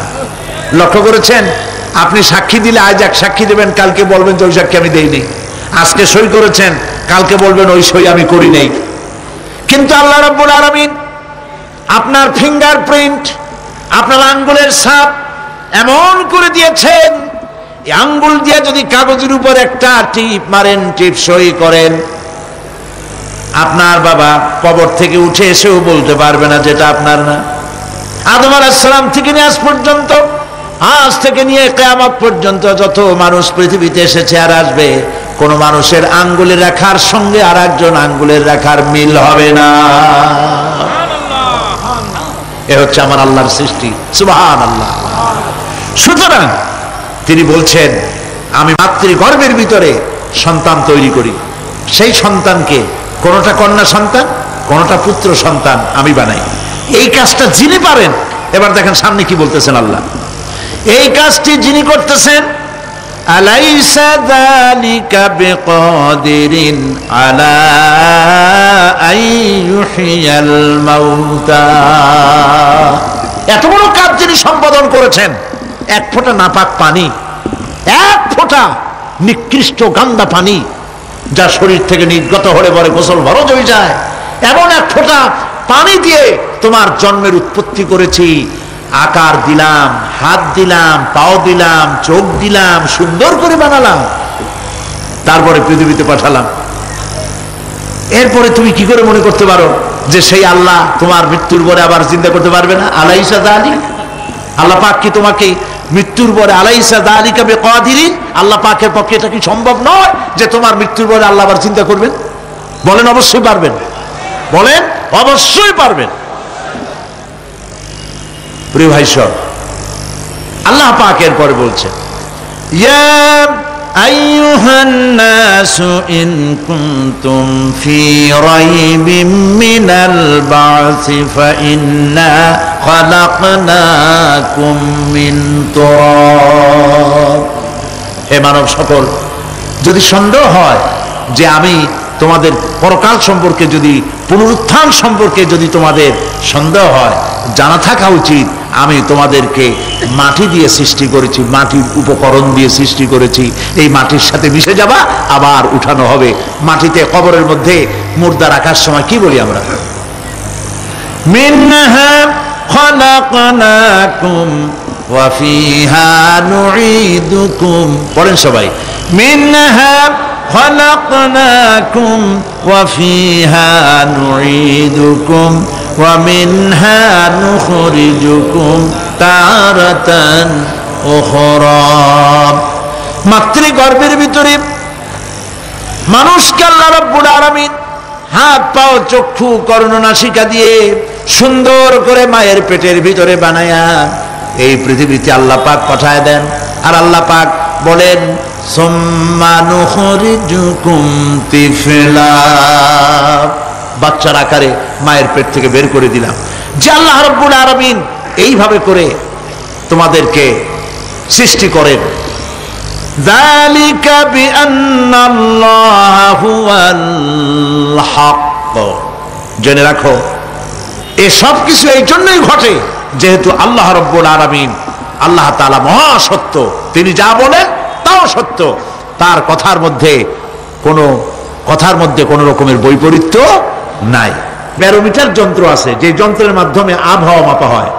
লক্ষ্য করেছেন? আপনি সাক্ষী দিলে আজ এক সাক্ষী দেবেন, কালকে বলবেন যে ওই সাক্ষী আমি দেইনি। আজকে সই করেছেন, কালকে বলবেন ওই সই আমি করি নাই। কিন্তু আল্লাহ রাব্বুল আলামিন আপনার ফিঙ্গারপ্রিন্ট, আপনার আঙ্গুলের ছাপ এমন করে দিয়েছেন, এই আঙ্গুল দিয়ে যদি কাগজের উপর একটা টিপ মারেন, টিপ সই করেন, আপনার বাবা কবর থেকে উঠে এসেও বলতে পারবে না যেটা আপনার না। আদম আলাইহিস সালাম থেকে নিয়ে আজ পর্যন্ত, আজ থেকে নিয়ে কিয়ামত পর্যন্ত যত মানুষ পৃথিবীতে এসেছে আর আসবে, কোন মানুষের আঙ্গুলের রেখার সঙ্গে আর একজন আঙ্গুলের রেখার মিল হবে না। এ হচ্ছে আমার আল্লাহর সৃষ্টি। সুবহানাল্লাহ। সুতরাং তিনি বলছেন আমি মাতৃগর্ভের ভিতরে সন্তান তৈরি করি, সেই সন্তানকে কোনটা কন্যা সন্তান, কোনটা পুত্র সন্তান আমি বানাই। এই কাজটা যিনি পারেন, এবার দেখেন সামনে কি বলতেছেন আল্লাহ। এই কাজটি যিনি করতেছেন, আলাইসা যালিকা বিকাদিরিন আলা আইয়ুহিয়াল মাউতা। এত বড় কাজ যিনি সম্পাদন করেছেন, এক ফোঁটা নাপাক পানি, এক ফোঁটা নিকৃষ্ট গান্দা পানি, যা শরীর থেকে নির্গত হলে পরে গোসল ফরজ হয়ে যায়, এমন এক ফোঁটা পানি দিয়ে তোমার জন্মের উৎপত্তি করেছি, আকার দিলাম, হাত দিলাম, পাও দিলাম, চোখ দিলাম, সুন্দর করে বানালাম, তারপরে পৃথিবীতে পাঠালাম। এরপরে তুমি কি করে মনে করতে পারো যে সেই আল্লাহ তোমার মৃত্যুর পরে আবার জিন্দা করতে পারবে না? আলাইসা যালিক, আল্লাহ পাক কি তোমাকে মৃত্যুর পরে, আলাইসা যালিকা বিকাদিরিন, আল্লাহ পাকের পক্ষে এটা কি সম্ভব নয় যে তোমার মৃত্যুর পরে আল্লাহ আবার চিন্তা করবেন? বলেন অবশ্যই পারবেন, বলেন অবশ্যই পারবেন। প্রিয় ভাই সব, আল্লাহ পাক এরপরে বলছেন, ইয়া আইয়ুহান নাসু ইন কুনতুম ফি রাইবিম মিনাল বা'সি ফাইন্না খালাকনাকুম মিন তুরাব। হে মানব সকল, যদি সন্দেহ হয় যে আমি তোমাদের পরকাল সম্পর্কে, যদি পুনরুত্থান সম্পর্কে যদি তোমাদের সন্দেহ হয়, জানা থাকা উচিত আমি তোমাদেরকে মাটি দিয়ে সৃষ্টি করেছি, মাটির উপকরণ দিয়ে সৃষ্টি করেছি। এই মাটির সাথে মিশে যাবা, আবার উঠানো হবে। মাটিতে কবরের মধ্যে মুর্দা রাখার সময় কি বলি আমরা? মিনহা খালাকনাকুম ওয়া ফিহা নুঈদুকুম। পড়েন সবাই, মিনহা خلقناكم وفيها نعيدكم ومنها نخرجكم تارة أخرى। মাতৃগর্ভের ভিতরে মানুষকে আল্লাহ রাব্বুল আলামিন হাত পাও চক্ষু কর্ণনাসিকা দিয়ে সুন্দর করে মায়ের পেটের ভিতরে বানায়া এই পৃথিবীতে আল্লাহ পাক পাঠায় দেন। আর আল্লাহ পাক বলেন, সুম্মা নুখরিজুকুম তিফলা, বাচ্চার আকারে মায়ের পেট থেকে বের করে দিলাম। যে আল্লাহ রাব্বুল আলামিন এইভাবে করে তোমাদেরকে সৃষ্টি করেন। যালিকা বিআন্নাল্লাহা হুয়াল হক, জেনে রাখো এসব কিছু এই জন্যই ঘটে যেহেতু আল্লাহ রাব্বুল আলামিন, আল্লাহ তাআলা মহা সত্য, তিনি যা বলেন তাও সত্য, তার কথার মধ্যে কোনো রকমের বৈপরীত্য নাই। ব্যারোমিটার যন্ত্র আছে, যে যন্ত্রের মাধ্যমে আবহাওয়া মাপা হয়,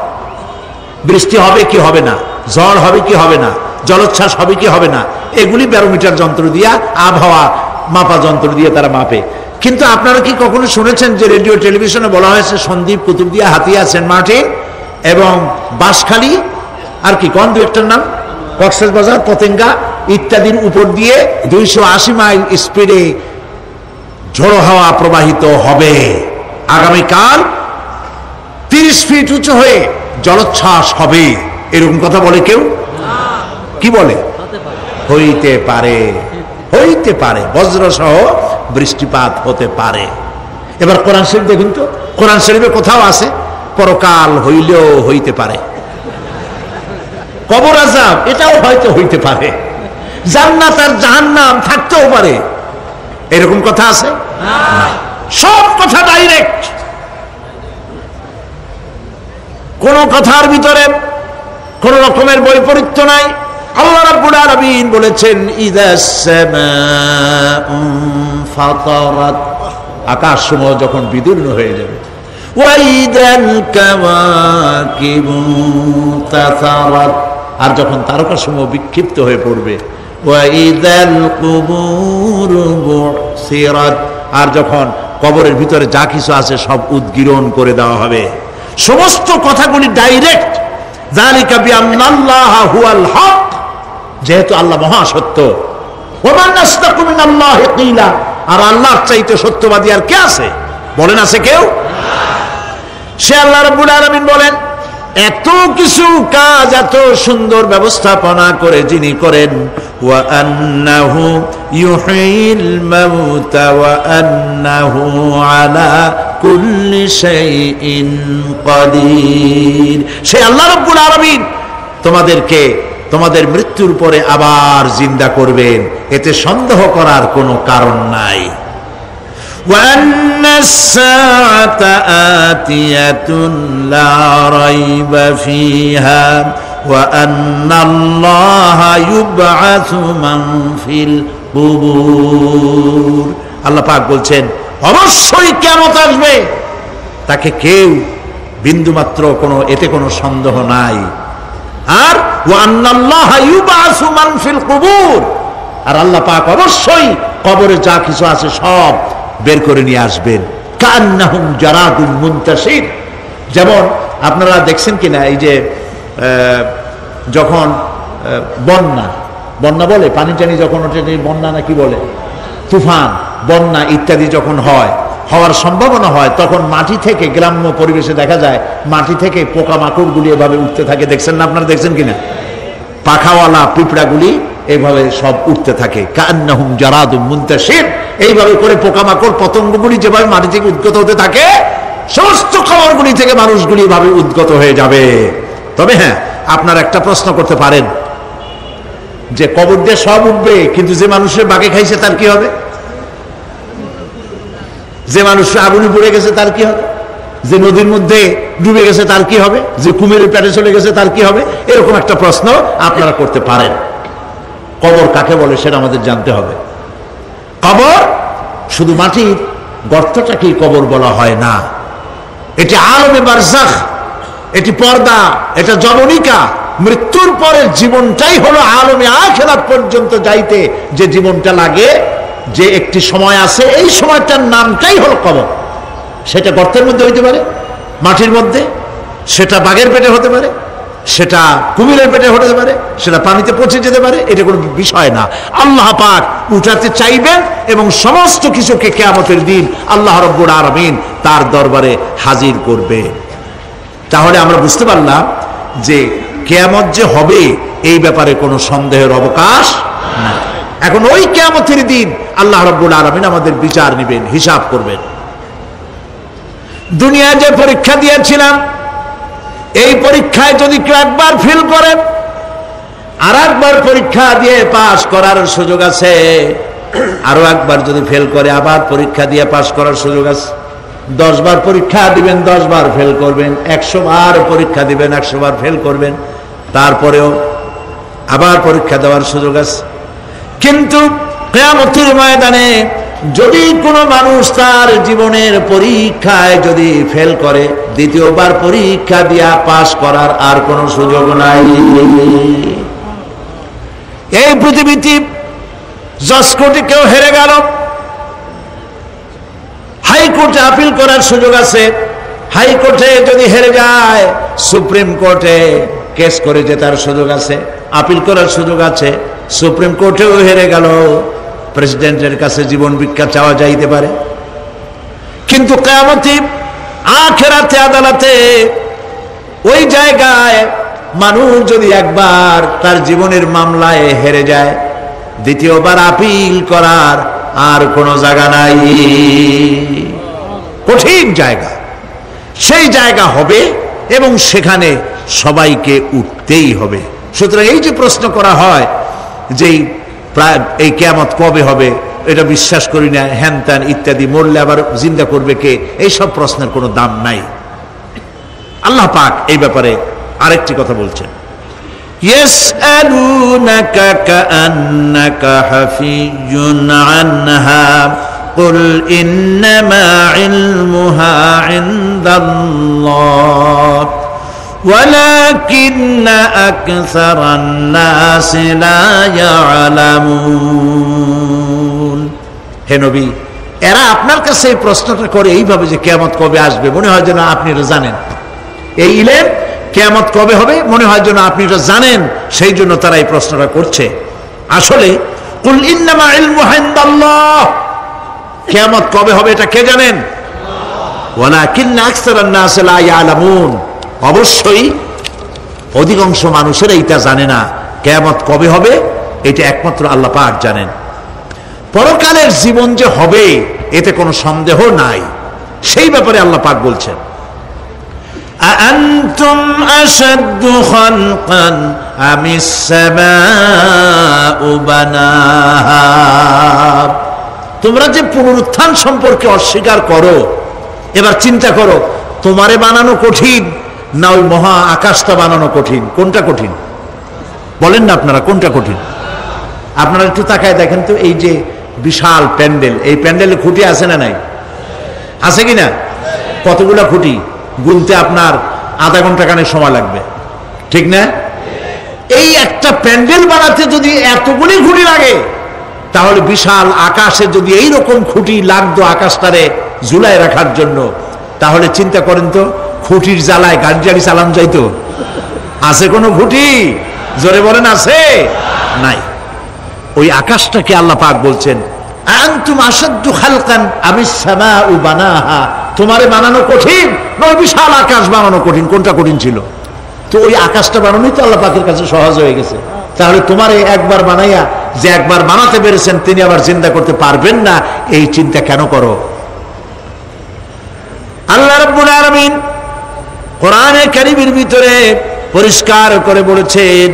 বৃষ্টি হবে কি হবে না, ঝড় হবে কি হবে না, জলোচ্ছ্বাস হবে কি হবে না, এগুলি ব্যারোমিটার যন্ত্র দিয়া, আবহাওয়া মাপা যন্ত্র দিয়ে তারা মাপে। কিন্তু আপনারা কি কখনো শুনেছেন যে রেডিও টেলিভিশনে বলা হয়েছে সন্দ্বীপ, কুতুবদিয়া, হাতিয়া, সেন্ট মার্টিন এবং বাঁশখালী, আর কি কোন দু একটার নাম, কক্সবাজার, পতেঙ্গা ইত্যাদির উপর দিয়ে 280 মাইল স্পিডে ঝোড়ো হাওয়া প্রবাহিত হবে। আগামীকাল 30 ফিট উঁচু হয়ে জলোচ্ছ্বাস হবে, এরকম কথা বলে কেউ? কি বলে? হইতে পারে, হইতে পারে, বজ্র সহ বৃষ্টিপাত হতে পারে। এবার কোরআন শরীফ দেখুন তো, কোরআন শরীফে কোথাও আছে পরকাল হইলেও হইতে পারে, কবর আযাব এটাও হয়তো হইতে পারে, জান্নাত আর জাহান্নাম থাকতেও পারে, এরকম কথা আছে? সব কথা ডাইরেক্ট, কোন কথার ভিতরে কোন রকমের বৈপরীত্য নাই। আল্লাহ রাব্বুল আলামিন বলেছেন, ইযাস সামাউ ফাতারাত, আকাশসমূহ যখন বিদীর্ণ হয়ে যাবে, ওয়া ইযাল কাওয়াকিবু তাসারাত, আর যখন তারকাসমূহ বিক্ষিপ্ত হয়ে পড়বে, ওয়া ইযাল কুবুরু বুসিরাত, আর যখন কবরের ভিতরে যা কিছু আছে সব উদ্গীরণ করে দেওয়া হবে। সমস্ত কথাগুলি ডাইরেক্ট। যালিকা বিআন্নাল্লাহা হুয়াল হক, যেহেতু আল্লাহ মহা সত্য। ওয়া মান আসতাকু মিনাল্লাহি কিলা, আর আল্লাহর চাইতে সত্যবাদী আর কে আছে? বলেন আছে কেউ? সে আল্লাহ রাব্বুল আলামিন বলেন, এত কিছু কাজ, এত সুন্দর ব্যবস্থাপনা করে যিনি করেন, ওয়া আন্নাহু ইউহিল মাউতা ওয়া আন্নাহু আলা কুল্লি শাইইন কাদির। সে আল্লাহ রাব্বুল আলামিন তোমাদেরকে তোমাদের মৃত্যুর পরে আবার জিন্দা করবেন, এতে সন্দেহ করার কোনো কারণ নাই। وأن الساعة آتية لا ريب فيها ওয়া আন্নাল্লাহা ইউবআসু মান ফিল কুবুর। আল্লাহ পাক বলছেন অবশ্যই কিয়ামত আসবে, তাকে কেউ বিন্দুমাত্র এতে কোনো সন্দেহ নাই। আর ওয়া আন্নাল্লাহা ইউবআসু মান ফিল কুবুর, আর আল্লাহ পাক অবশ্যই কবরে যা কিছু আছে সব বের করে নিয়ে আসবেন। কান্নাহুম জারাদুম মুনতাশির, যেমন আপনারা দেখছেন কিনা এই যে যখন বন্যা বলে, পানি টানি যখন ওঠে, বন্যা না কি বলে, তুফান, বন্যা ইত্যাদি যখন হওয়ার সম্ভাবনা হয়, তখন মাটি থেকে, গ্রাম্য পরিবেশে দেখা যায় মাটি থেকে পোকামাকড়গুলি এভাবে উঠতে থাকে। দেখছেন না আপনারা? দেখছেন কিনা? পাখাওয়ালা পিঁপড়াগুলি এইভাবে সব উঠতে থাকে। কান্নাহুম জারাদুম মুনতাশির, এইভাবে করে পোকামাকড় পতঙ্গগুলি যেভাবে মাটি থেকে উদ্গত হতে থাকে, সমস্ত খবরগুলি থেকে মানুষগুলি এভাবে উদ্গত হয়ে যাবে। তবে হ্যাঁ, আপনারা একটা প্রশ্ন করতে পারেন যে কবর দিয়ে সব উঠবে, কিন্তু যে মানুষের বাগে খাইছে তার কি হবে? যে মানুষ আগুনে পড়ে গেছে তার কি হবে? যে নদীর মধ্যে ডুবে গেছে তার কি হবে? যে কুমিরের পেটে চলে গেছে তার কি হবে? এরকম একটা প্রশ্ন আপনারা করতে পারেন। কবর কাকে বলে সেটা আমাদের জানতে হবে। কবর শুধু মাটির গর্তটাকেই কবর বলা হয় না, এটি আলমে বারজাখ, এটি পর্দা, এটা জবনিকা। মৃত্যুর পরের জীবনটাই হলো আলমে আখিরাত পর্যন্ত যাইতে যে জীবনটা লাগে, যে একটি সময় আছে, এই সময়টার নামটাই হলো কবর। সেটা গর্তের মধ্যে হইতে পারে, মাটির মধ্যে, সেটা বাঘের পেটে হতে পারে, সেটা কুমিরের পেটে হতে পারে, সেটা পানিতে পচে যেতে পারে, এটা কোনো বিষয় না। আল্লাহ পাক উঠাতে চাইবেন এবং সমস্ত কিছুকে কিয়ামতের দিন আল্লাহ রাব্বুল আলামিন তার দরবারে হাজির করবে। তাহলে আমরা বুঝতে পারলাম যে কিয়ামত যে হবে এই ব্যাপারে কোনো সন্দেহের অবকাশ নাই। এখন ওই কিয়ামতের দিন আল্লাহ রাব্বুল আলামিন আমাদের বিচার নেবেন, হিসাব করবেন। দুনিয়ায় যে পরীক্ষা দিয়েছিলাম, এই পরীক্ষায় যদি কেউ একবার ফেল করেন, আর একবার পরীক্ষা দিয়ে পাস করার সুযোগ আছে, আরো একবার যদি ফেল করে আবার পরীক্ষা দিয়ে পাস করার সুযোগ আছে। 10 বার পরীক্ষা দিবেন, 10 বার ফেল করবেন, 100 বার পরীক্ষা দিবেন, 100 বার ফেল করবেন, তারপরেও আবার পরীক্ষা দেওয়ার সুযোগ আছে। কিন্তু কিয়ামতের ময়দানে যদি কোনো মানুষ তার জীবনের পরীক্ষায় যদি ফেল করে, দ্বিতীয়বার পরীক্ষা দিয়া পাস করার আর কোনো সুযোগ নাই। এই পৃথিবীতে জজ কোর্টে কেউ হেরে গেল, হাইকোর্টে আপিল করার সুযোগ আছে। হাইকোর্টে যদি হেরে যায়, সুপ্রিম কোর্টে কেস করে জেতার সুযোগ আছে, আপিল করার সুযোগ আছে। সুপ্রিম কোর্টেও হেরে গেল, প্রেসিডেন্টের কাছে জীবন ভিক্ষা চাওয়া যাইতে পারে। কিন্তু কিয়ামতে আখিরাতে আদালতে ওই জায়গায় মানুষ যদি একবার তার জীবনের মামলায় হেরে যায়, দ্বিতীয়বার আপিল করার আর কোনো জায়গা নাই। কঠিন জায়গা, সেই জায়গা হবে এবং সেখানে সবাইকে উঠতেই হবে। সুতরাং এই যে প্রশ্ন করা হয় যে এই কিয়ামত কবে হবে, এটা বিশ্বাস করি না, হ্যান ত্যান ইত্যাদি, মরলে আবার জিন্দা করবে কে, এইসব প্রশ্নের কোনো দাম নাই। আল্লাহ পাক এই ব্যাপারে আরেকটি কথা বলছেন, ইয়াসআলুনাকা কাআন্নাকা হাফিয়ুন আনহা কুল ইন্নামা ইলমুহা ইনদাল্লাহ ولكن أكثر الناس لا يعلمون। হে নবী, এরা আপনার কাছে এই প্রশ্নটা করে এইভাবে যে কিয়ামত কবে আসবে, মনে হয় যেন আপনি এটা জানেন। এই ইলম কিয়ামত কবে হবে মনে হয় যেন আপনি এটা জানেন, সেই জন্য তারা এই প্রশ্নটা করছে। আসলে কুল ইন্নামা ইলমুহা ইনদাল্লাহ, কিয়ামত কবে হবে এটা কে জানেন? ওয়ালাকিন্না আকসারান নাস লা ইয়ালামুন, অবশ্যই অধিকাংশ মানুষেরা এটা জানে না। কিয়ামত কবে হবে এটা একমাত্র আল্লাহ পাক জানেন। পরকালের জীবন যে হবে এতে কোনো সন্দেহ নাই, সেই ব্যাপারে আল্লাহ পাক বলছেন, আআনতুম আশাদ্দু খালকান আমিস সামাউ বানাহা, তোমরা যে পুনরুত্থান সম্পর্কে অস্বীকার করো, এবার চিন্তা করো, তোমারে বানানো কঠিন না ওই মহা আকাশটা বানানো কঠিন? কোনটা কঠিন বলেন না আপনারা, কোনটা কঠিন? আপনারা একটু তাকায় দেখেন তো, এই যে বিশাল প্যান্ডেল, এই প্যান্ডেলে খুঁটি আছে না নাই? আছে কিনা? কতগুলা খুঁটি গুনতে আপনার আধা ঘন্টা খানেক সময় লাগবে, ঠিক না? এই একটা প্যান্ডেল বানাতে যদি এতগুলি খুঁটি লাগে, তাহলে বিশাল আকাশে যদি এইরকম খুঁটি লাগতো আকাশটারে ঝুলায় রাখার জন্য, তাহলে চিন্তা করেন তো, খুঁটির জ্বালায় গাড়ি চালানো যাইতো? আছে কোনো খুঁটি? জোরে বলেন, আছে? নাই। ওই আকাশটাকে আল্লাহ পাক বলছেন, আনতুম আশাদ্দু খালকান আমিস সামাউ বানাহা, তোমারে বানানো কঠিন না ওই বিশাল আকাশ বানানো কঠিন? কোনটা কঠিন ছিল? তো ওই আকাশটা বানানোই তো আল্লাহ পাকের কাছে সহজ হয়ে গেছে। তাহলে তোমারে একবার বানাইয়া যে একবার বানাতে পেরেছেন তিনি আবার জিন্দা করতে পারবেন না, এই চিন্তা কেন করো? আল্লাহ রাব্বুল আলামিন কোরআনে কারীমের ভিতরে পরিষ্কার করে বলেছেন,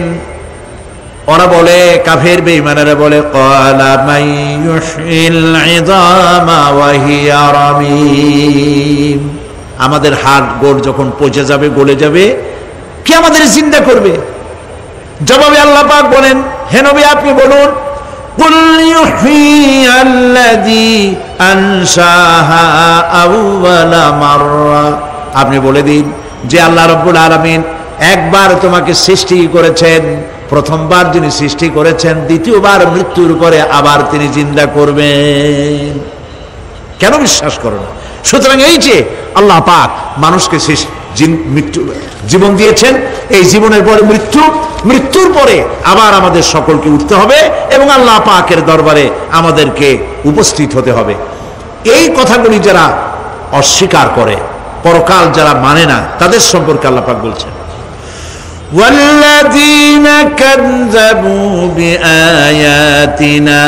ওরা বলে, কাফের বেঈমানেরা বলে, ক্বালা মান ইউহয়িল ইযামা ওয়া হিয়া রামীম, আমাদের হাড় গোড় যখন পচে যাবে, গলে যাবে, কে আমাদের জিন্দা করবে? জবাবে আল্লাহ পাক বলেন, হে নবী আপনি বলুন, কুল ইউহয়িয়াল্লাযী আনশাহা আউওয়ালা মাররা, আপনি বলে দিন যে আল্লাহ রাব্বুল আলামিন একবার তোমাকে সৃষ্টি করেছেন, প্রথমবার যিনি সৃষ্টি করেছেন, দ্বিতীয়বার মৃত্যুর পরে আবার তিনি জিন্দা করবেন। কেন বিশ্বাস করো না? সুতরাং এই যে আল্লাহ পাক মানুষকে জীবন দিয়েছেন, এই জীবনের পরে মৃত্যু, মৃত্যুর পরে আবার আমাদের সকলকে উঠতে হবে এবং আল্লাহ পাকের দরবারে আমাদেরকে উপস্থিত হতে হবে। এই কথাগুলি যারা অস্বীকার করে, পরকাল যারা মানে না, তাদের সম্পর্কে আল্লাহ পাক বলছেন, والذين كذبوا بآياتنا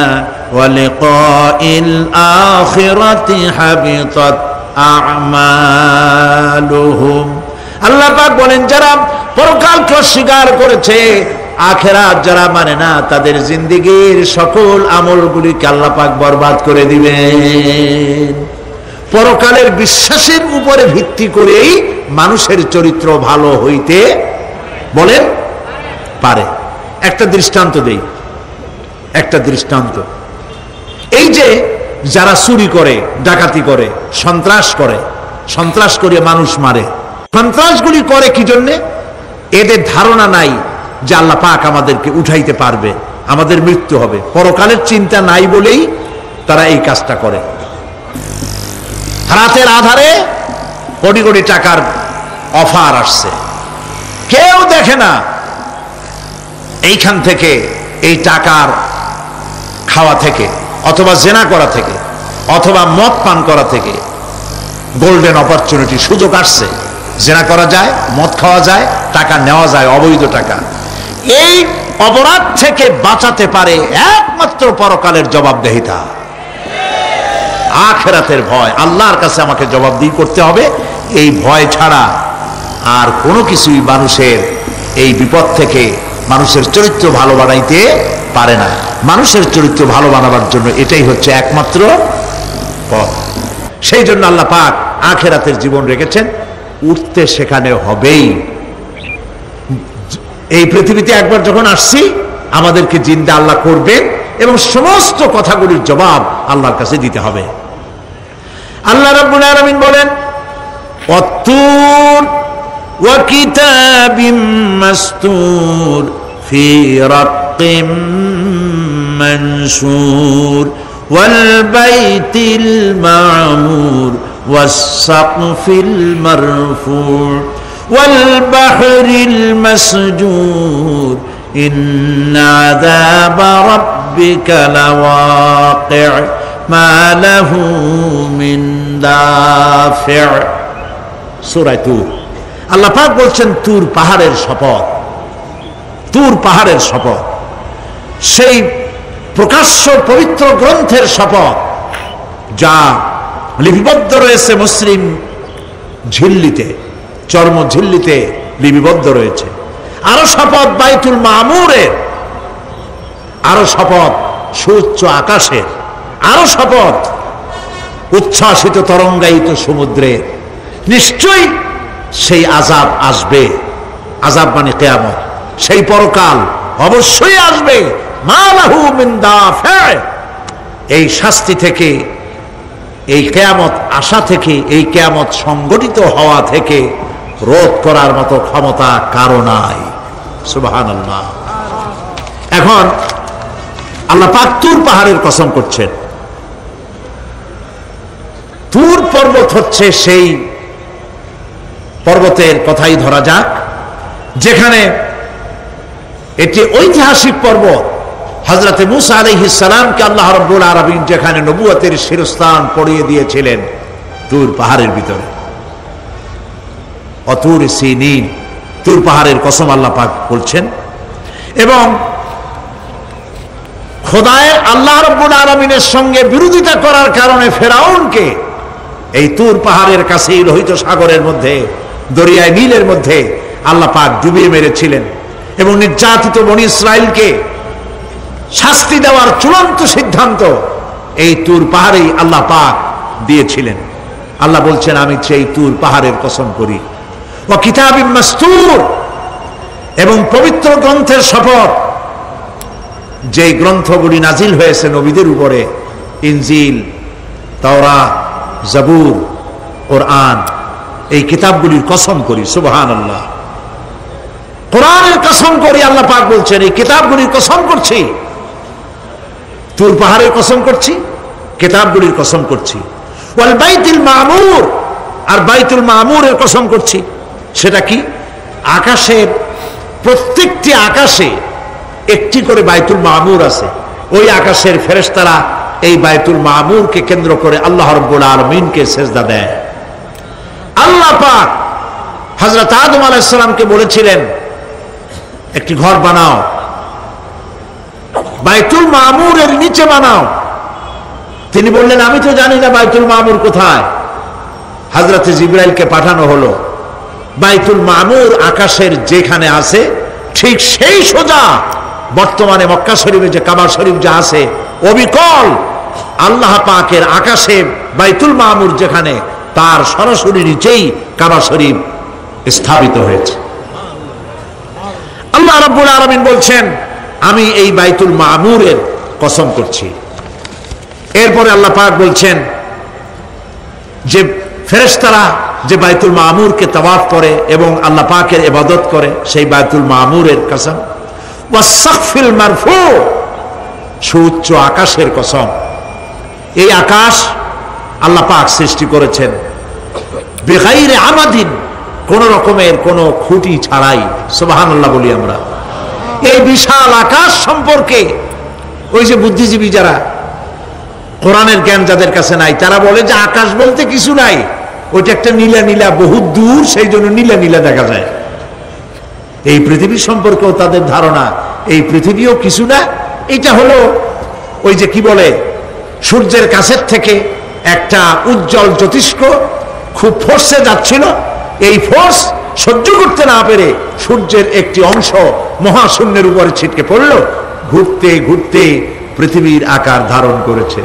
ولقاء الآخرة حبطت أعمالهم, আল্লাহ পাক বলেন যারা পরকালকে অস্বীকার করেছে, আখিরাত যারা মানে না, তাদের জিন্দেগীর সকল আমলগুলিকে আল্লাহ পাক বরবাদ করে দিবেন। পরকালের বিশ্বাসের উপরে ভিত্তি করেই মানুষের চরিত্র ভালো হইতে বলেন পারে। একটা দৃষ্টান্ত দেই, একটা দৃষ্টান্ত। এই যে যারা চুরি করে, ডাকাতি করে, সন্ত্রাস করে মানুষ মারে, সন্ত্রাসগুলি করে কি জন্যে? এদের ধারণা নাই যে আল্লাহ পাক আমাদেরকে উঠাইতে পারবে, আমাদের মৃত্যু হবে, পরকালের চিন্তা নাই বলেই তারা এই কাজটা করে। রাতের আধারে কোটি কোটি টাকার অফার আসছে, কেউ দেখে না, এইখান থেকে, এই টাকার খাওয়া থেকে, অথবা জেনা করা থেকে, অথবা মদ পান করা থেকে গোল্ডেন অপরচুনিটি, সুযোগ আসছে, জেনা করা যায়, মদ খাওয়া যায়, টাকা নেওয়া যায়, অবৈধ টাকা। এই অপরাধ থেকে বাঁচাতে পারে একমাত্র পরকালের জবাবদেহিতা, আখিরাতের ভয়। আল্লাহর কাছে আমাকে জবাবদিহি করতে হবে, এই ভয় ছাড়া আর কোনো কিছুই মানুষের এই বিপদ থেকে মানুষের চরিত্র ভালো বানাইতে পারে না। মানুষের চরিত্র ভালো বানাবার জন্য এটাই হচ্ছে একমাত্র পথ। সেই জন্য আল্লাহ পাক আখিরাতের জীবন রেখেছেন, উঠতে সেখানে হবেই। এই পৃথিবীতে একবার যখন আসছি, আমাদেরকে জিন্দা আল্লাহ করবেন এবং সমস্ত কথাগুলির জবাব আল্লাহর কাছে দিতে হবে। আল্লাহ রাব্বুল আলামিন বলেন, ওয়াত্তুর ওয়া কিতাবিম মাসতুর ফি রাক্কিম মানশুর ওয়াল বাইতিল মা'মুর ওয়াস সাকফিল মারফু' ওয়াল বাহরিল মাসজুর ইন্না আযাবা রাব্বিকা লাওয়াকি' মা লাহু মিন দাফি'। সূরা তুর। আল্লাহ পাক বলছেন, তুর পাহাড়ের শপথ, তুর পাহাড়ের শপথ, সেই প্রকাশ্য পবিত্র গ্রন্থের শপথ যা লিপিবদ্ধ রয়েছে মুসলিম ঝিল্লিতে, চর্ম ঝিল্লিতে লিপিবদ্ধ রয়েছে। আরো শপথ বাইতুল মামুরের, আরো শপথ সুউচ্চ আকাশের, আরো শপথ উচ্ছ্বাসিত তরঙ্গায়িত সমুদ্রে। নিশ্চয়ই সেই আযাব আসবে। আযাব মানে কিয়ামত, সেই পরকাল অবশ্যই আসবে। মা লাহু মিন দাফি, এই শাস্তি থেকে, এই কিয়ামত আসা থেকে, এই কিয়ামত সংগঠিত হওয়া থেকে রোধ করার মতো ক্ষমতা কারো নাই। সুবহানাল্লাহ। এখন আল্লাহ পাক তুর পাহাড়ের কসম করছেন। তুর পর্বত হচ্ছে সেই পর্বতের কথাই ধরা যাক, যেখানে এটি ঐতিহাসিক পর্বত। হযরতে মূসা আলাইহিস সালামকে আল্লাহ রাব্বুল আলামিন যেখানে নবুয়তের শিরস্থান পড়িয়ে দিয়েছিলেন, তুর পাহাড়ের ভিতরে। অতুর সিনিন, তুর পাহাড়ের কসম আল্লাহ পাক বলছেন। এবং খোদায়ে আল্লাহ রাব্বুল আলামিনের সঙ্গে বিরোধিতা করার কারণে ফেরাউনকে এই তুর পাহাড়ের কাছেই লোহিত সাগরের মধ্যে, দরিয়ায় নীলের মধ্যে আল্লাহ পাক ডুবিয়ে মেরেছিলেন। এবং নির্যাতিত বনী ইসরাইলকে শাস্তি দেওয়ার চূড়ান্ত সিদ্ধান্ত এই তুর পাহাড়েই আল্লাহ পাক দিয়েছিলেন। আল্লাহ বলছেন, আমি সেই তুর পাহাড়ের কসম করি। ওয়া কিতাবিম মাসতুর, এবং পবিত্র গ্রন্থের শপথ, যেই গ্রন্থগুলি নাজিল হয়েছে নবীদের উপরে, ইনজিল, তাওরাত, জাবুর, কোরআন, এই কিতাবগুলির কসম করি। সুবহানাল্লাহ। কোরআনের কসম করি, আল্লাহ পাক বলছেন এই কিতাবগুলির কসম করছি। তুর পাহাড়ের কসম করছি, কিতাবগুলির কসম করছি। ওয়াল বাইতুল মামুর, আর বাইতুল মামুরের কসম করছি। সেটা কি? আকাশের প্রত্যেকটি আকাশে একটি করে বাইতুল মামুর আছে। ওই আকাশের ফেরেশতারা এই বাইতুল মামুরকে কেন্দ্র করে আল্লাহ রাব্বুল আলামিনকে সেজদা দেয়। আল্লাহ পাক হযরত আদম আলাইহিস সালামকে বলেছিলেন, একটি ঘর বানাও, বাইতুল মামুরের নিচে বানাও। তিনি বললেন, আমি তো জানি না বাইতুল মামুর কোথায়। হযরতে জিবরাইলকে পাঠানো হলো। বাইতুল মামুর আকাশের যেখানে আছে, ঠিক সেই সোজা বর্তমানে মক্কা শরীফে যে কাবা শরীফ যা আছে, অবিকল আল্লাহ পাকের আকাশে বাইতুল মামুর যেখানে, তার সরাসরি নিচেই কাবা শরীফ স্থাপিত হয়েছে। আল্লাহ রাব্বুল আলামিন বলছেন, আমি এই বাইতুল মামুরের কসম করছি। এরপরে আল্লাহ পাক বলছেন যে ফেরেশতারা যে বাইতুল মামুরকে তাওয়াফ করে এবং আল্লাহ পাকের ইবাদত করে, সেই বাইতুল মামুরের কসম। ওয়াস-সাকফিল মারফু, সুউচ্চ আকাশের কসম। এই আকাশ আল্লাহ পাক সৃষ্টি করেছেন বিগাইরে আমাদিন, কোন রকমের কোন খুঁটি ছাড়াই। সুবহানাল্লাহ বলি আমরা। এই বিশাল আকাশ সম্পর্কে ওই যে বুদ্ধিজীবী যারা, কোরআনের জ্ঞান যাদের কাছে নাই, তারা বলে যে আকাশ বলতে কিছু নাই, ওইটা একটা নীলা নীলা, বহু দূর, সেই জন্য নীলা নীলা দেখা যায়। এই পৃথিবী সম্পর্কেও তাদের ধারণা এই পৃথিবীও কিছু না, এটা হলো ওই যে কি বলে, সূর্যের কাছের থেকে একটা উজ্জ্বল জ্যোতিষ্ক খুব ফোর্সে যাচ্ছিল, এই ফোর্স সহ্য করতে না পেরে সূর্যের একটি অংশ মহাশূন্যের উপরে ছিটকে পড়ল, ঘুরতে ঘুরতে পৃথিবীর আকার ধারণ করেছে।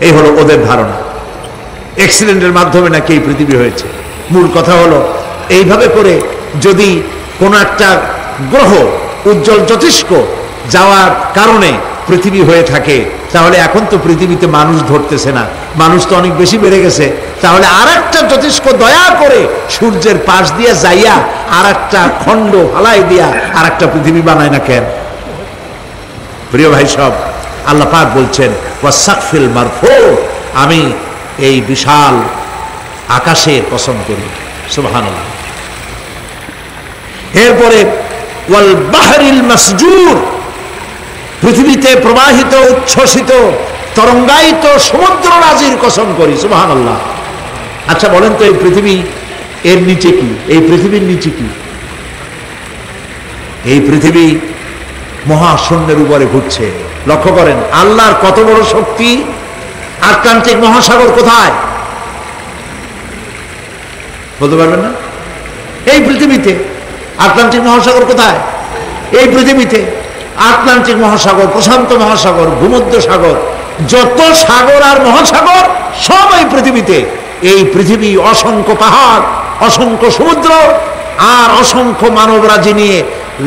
এই হলো ওদের ধারণা। অ্যাক্সিডেন্টের মাধ্যমে নাকি এই পৃথিবী হয়েছে। মূল কথা হলো, এইভাবে করে যদি কোনো একটা গ্রহ উজ্জ্বল জ্যোতিষ্ক যাওয়ার কারণে পৃথিবী হয়ে থাকে, তাহলে এখন তো পৃথিবীতে মানুষ ধরতেছে না, মানুষ তো অনেক বেশি বেড়ে গেছে, তাহলে আর একটা জ্যোতিষ্ক দয়া করে সূর্যের পাশ দিয়ে যাইয়া আর একটা খণ্ড হালাই দিয়া আর একটা পৃথিবী বানায় না কেন? প্রিয় ভাই সব, আল্লাহ পাক বলছেন ওয়াস-সাকফিল মারফু, আমি এই বিশাল আকাশের কসম করি। সুবহানাল্লাহ। এরপরে ওয়াল বাহরিল মাসজুর, পৃথিবীতে প্রবাহিত উচ্ছ্বসিত তরঙ্গায়িত সমুদ্র রাজির কসম করি। সুবহানাল্লাহ। আচ্ছা বলেন তো, এই পৃথিবী এর নিচে কি? এই পৃথিবীর নিচে কি? এই পৃথিবী মহাশূন্যের উপরে ঘুরছে। লক্ষ্য করেন আল্লাহর কত বড় শক্তি। আটলান্টিক মহাসাগর কোথায় বলতে পারবেন না? এই পৃথিবীতে। আটলান্টিক মহাসাগর কোথায়? এই পৃথিবীতে। আটলান্টিক মহাসাগর, প্রশান্ত মহাসাগর, ভূমধ্য সাগর, যত সাগর আর মহাসাগর সব এই পৃথিবীতে। এই পৃথিবী অসংখ্য পাহাড়, অসংখ্য সমুদ্র আর অসংখ্য মানবরাজি নিয়ে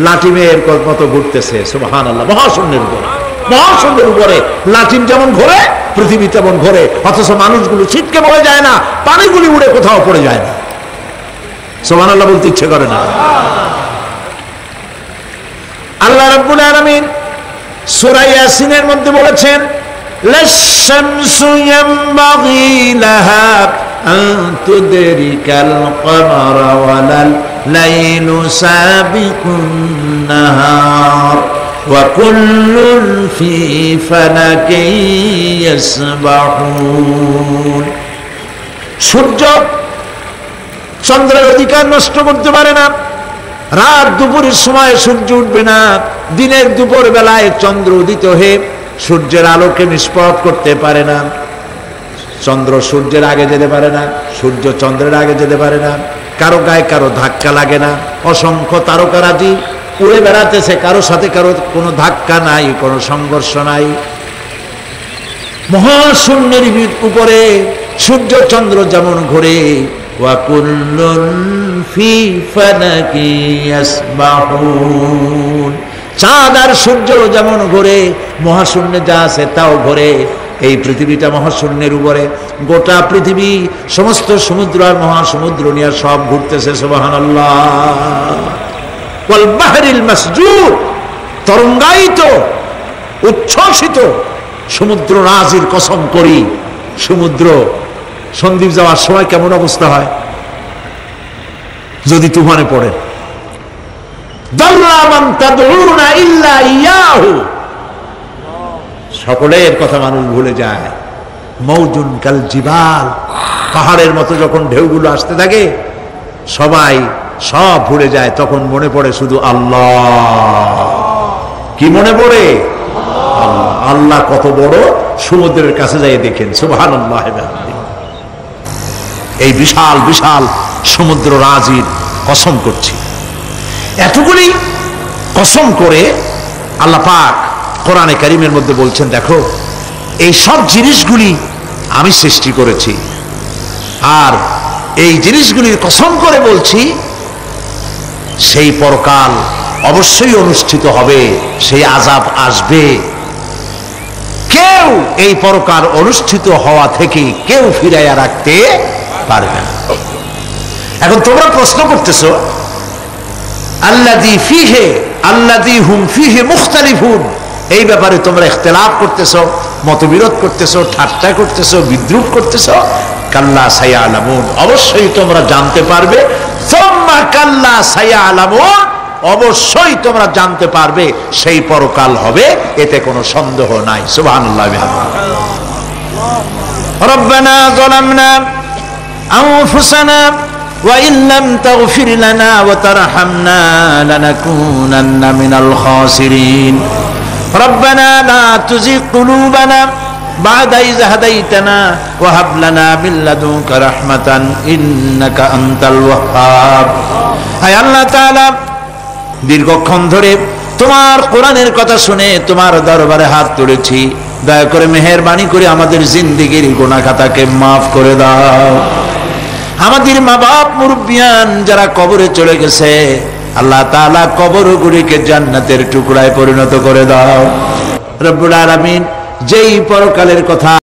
লাটিমের মতো ঘুরতেছে। সুবহানাল্লাহ। মহাশূন্যের উপরে, মহাশূন্যের উপরে লাটিম যেমন ঘোরে, পৃথিবী তেমন ঘোরে, অথচ মানুষগুলো ছিটকে পড়ে যায় না, পানিগুলি উড়ে কোথাও পড়ে যায় না। সুবহানাল্লাহ বলতে ইচ্ছে করে না। আল্লাহ রাব্বুল আলামিন সূরা ইয়াসিনের মধ্যে বলেছেন, লাশ-শামসু ইয়ানবাগি লাহা আন তুদরিকাল কমারা ওয়ালাল লাইলু সাবিকুন নাহার ওয়া কুল্লুন ফি ফালাকিন ইয়াসবাহুন। সূর্য চন্দ্রের অধিকার নষ্ট করতে পারে না। রাত দুপুরের সময় সূর্য উঠবে না, দিনের দুপুর বেলায় চন্দ্র উদিত হয়ে সূর্যের আলোকে নিষ্প্রভ করতে পারে না। চন্দ্র সূর্যের আগে যেতে পারে না, সূর্য চন্দ্রের আগে যেতে পারে না, কারো গায়ে কারো ধাক্কা লাগে না। অসংখ্য তারকারাজি উড়ে বেড়াতেছে, কারো সাথে কারো কোনো ধাক্কা নাই, কোনো সংঘর্ষ নাই। মহাশূন্যের উপরে সূর্য চন্দ্র যেমন ঘোরে, ওয়া কুল্লুন ফি ফালাকি ইয়াসবাহুন। চাঁদ আর সূর্য যেমন ঘোরে, মহাশূন্যে যা আছে তাও ঘোরে। এই পৃথিবীটা মহাশূন্যের উপরে, গোটা পৃথিবী সমস্ত সমুদ্র আর মহাসমুদ্র নিয়ে সব ঘুরতেছে। সুবহানাল্লাহ। ওয়াল বাহরিল মাসজুর, তরঙ্গায়িত উচ্ছ্বসিত সমুদ্র রাজির কসম করি, সমুদ্র সন্দ্বীপ যাওয়ার সময় কেমন অবস্থা হয় যদি তুফানে পড়ে। দাল্লা মান তাদউনা ইল্লা ইয়াহু, সকলের কথা মানুষ ভুলে যায়। মৌজুন কাল জিবাল, পাহাড়ের মতো যখন ঢেউগুলো আসতে থাকে সবাই সব ভুলে যায়, তখন মনে পড়ে শুধু আল্লাহ। কি মনে পড়ে? আল্লাহ। আল্লাহ কত বড়, সমুদ্রের কাছে যাই দেখেন। সুবহানাল্লাহ। এই বিশাল বিশাল সমুদ্র রাজির কসম করছি। এতগুলি কসম করে আল্লাহ পাক কোরআনে কারীমের মধ্যে বলছেন, দেখো এই সব জিনিসগুলি আমি সৃষ্টি করেছি, আর এই জিনিসগুলির কসম করে বলছি সেই পরকাল অবশ্যই অনুষ্ঠিত হবে, সেই আযাব আসবে। কেউ এই পরকাল অনুষ্ঠিত হওয়া থেকে কেউ ফিরাইয়া রাখতে পারবে না। এখন তোমরা প্রশ্ন করতেছো, আল্লাযী ফীহি আল্লাযী হুম ফীহি মুখতালিফুন, এই ব্যাপারে তোমরা ইখতিলাফ করতেছো, মতবিরোধ করতেছো, ঠাট্টা করতেছো, বিদ্রূপ করতেছো। কাল্লা সায়ালামুন, অবশ্যই তোমরা জানতে পারবে। সুম্মা কাল্লা সায়ালামুন, অবশ্যই তোমরা জানতে পারবে সেই পরকাল হবে, এতে কোনো সন্দেহ নাই। সুবহানাল্লাহ। রব্বানা যালামনা আনফুসানা ওয়া ইন লাম তাগফির লানা ওয়া তারহামনা লানাকুনান্না মিনাল খাসিরিন। রব্বানা লা তুযিগ কুলুবানা বা'দা ইয হাদাইতানা ওয়া হাব লানা মিন লাদুনকা রাহমাতান ইন্নাকা আনতাল ওয়াহ্হাব। আয় আল্লাহ তাআলা, দীর্ঘক্ষণ ধরে তোমার কোরআনের কথা শুনে তোমার দরবারে হাত তুলেছি, দয়া করে মেহেরবানি করে আমাদের জিন্দেগির গুনাহ খাতাকে মাফ করে দাও। আমাদের মা বাপ মুরব্বিয়ান যারা কবরে চলে গেছে, আল্লাহ তাআলা কবরগুলিকে জান্নাতের টুকরায় পরিণত করে দাও। রব্বুল আলামিন, যেই পরকালের কথা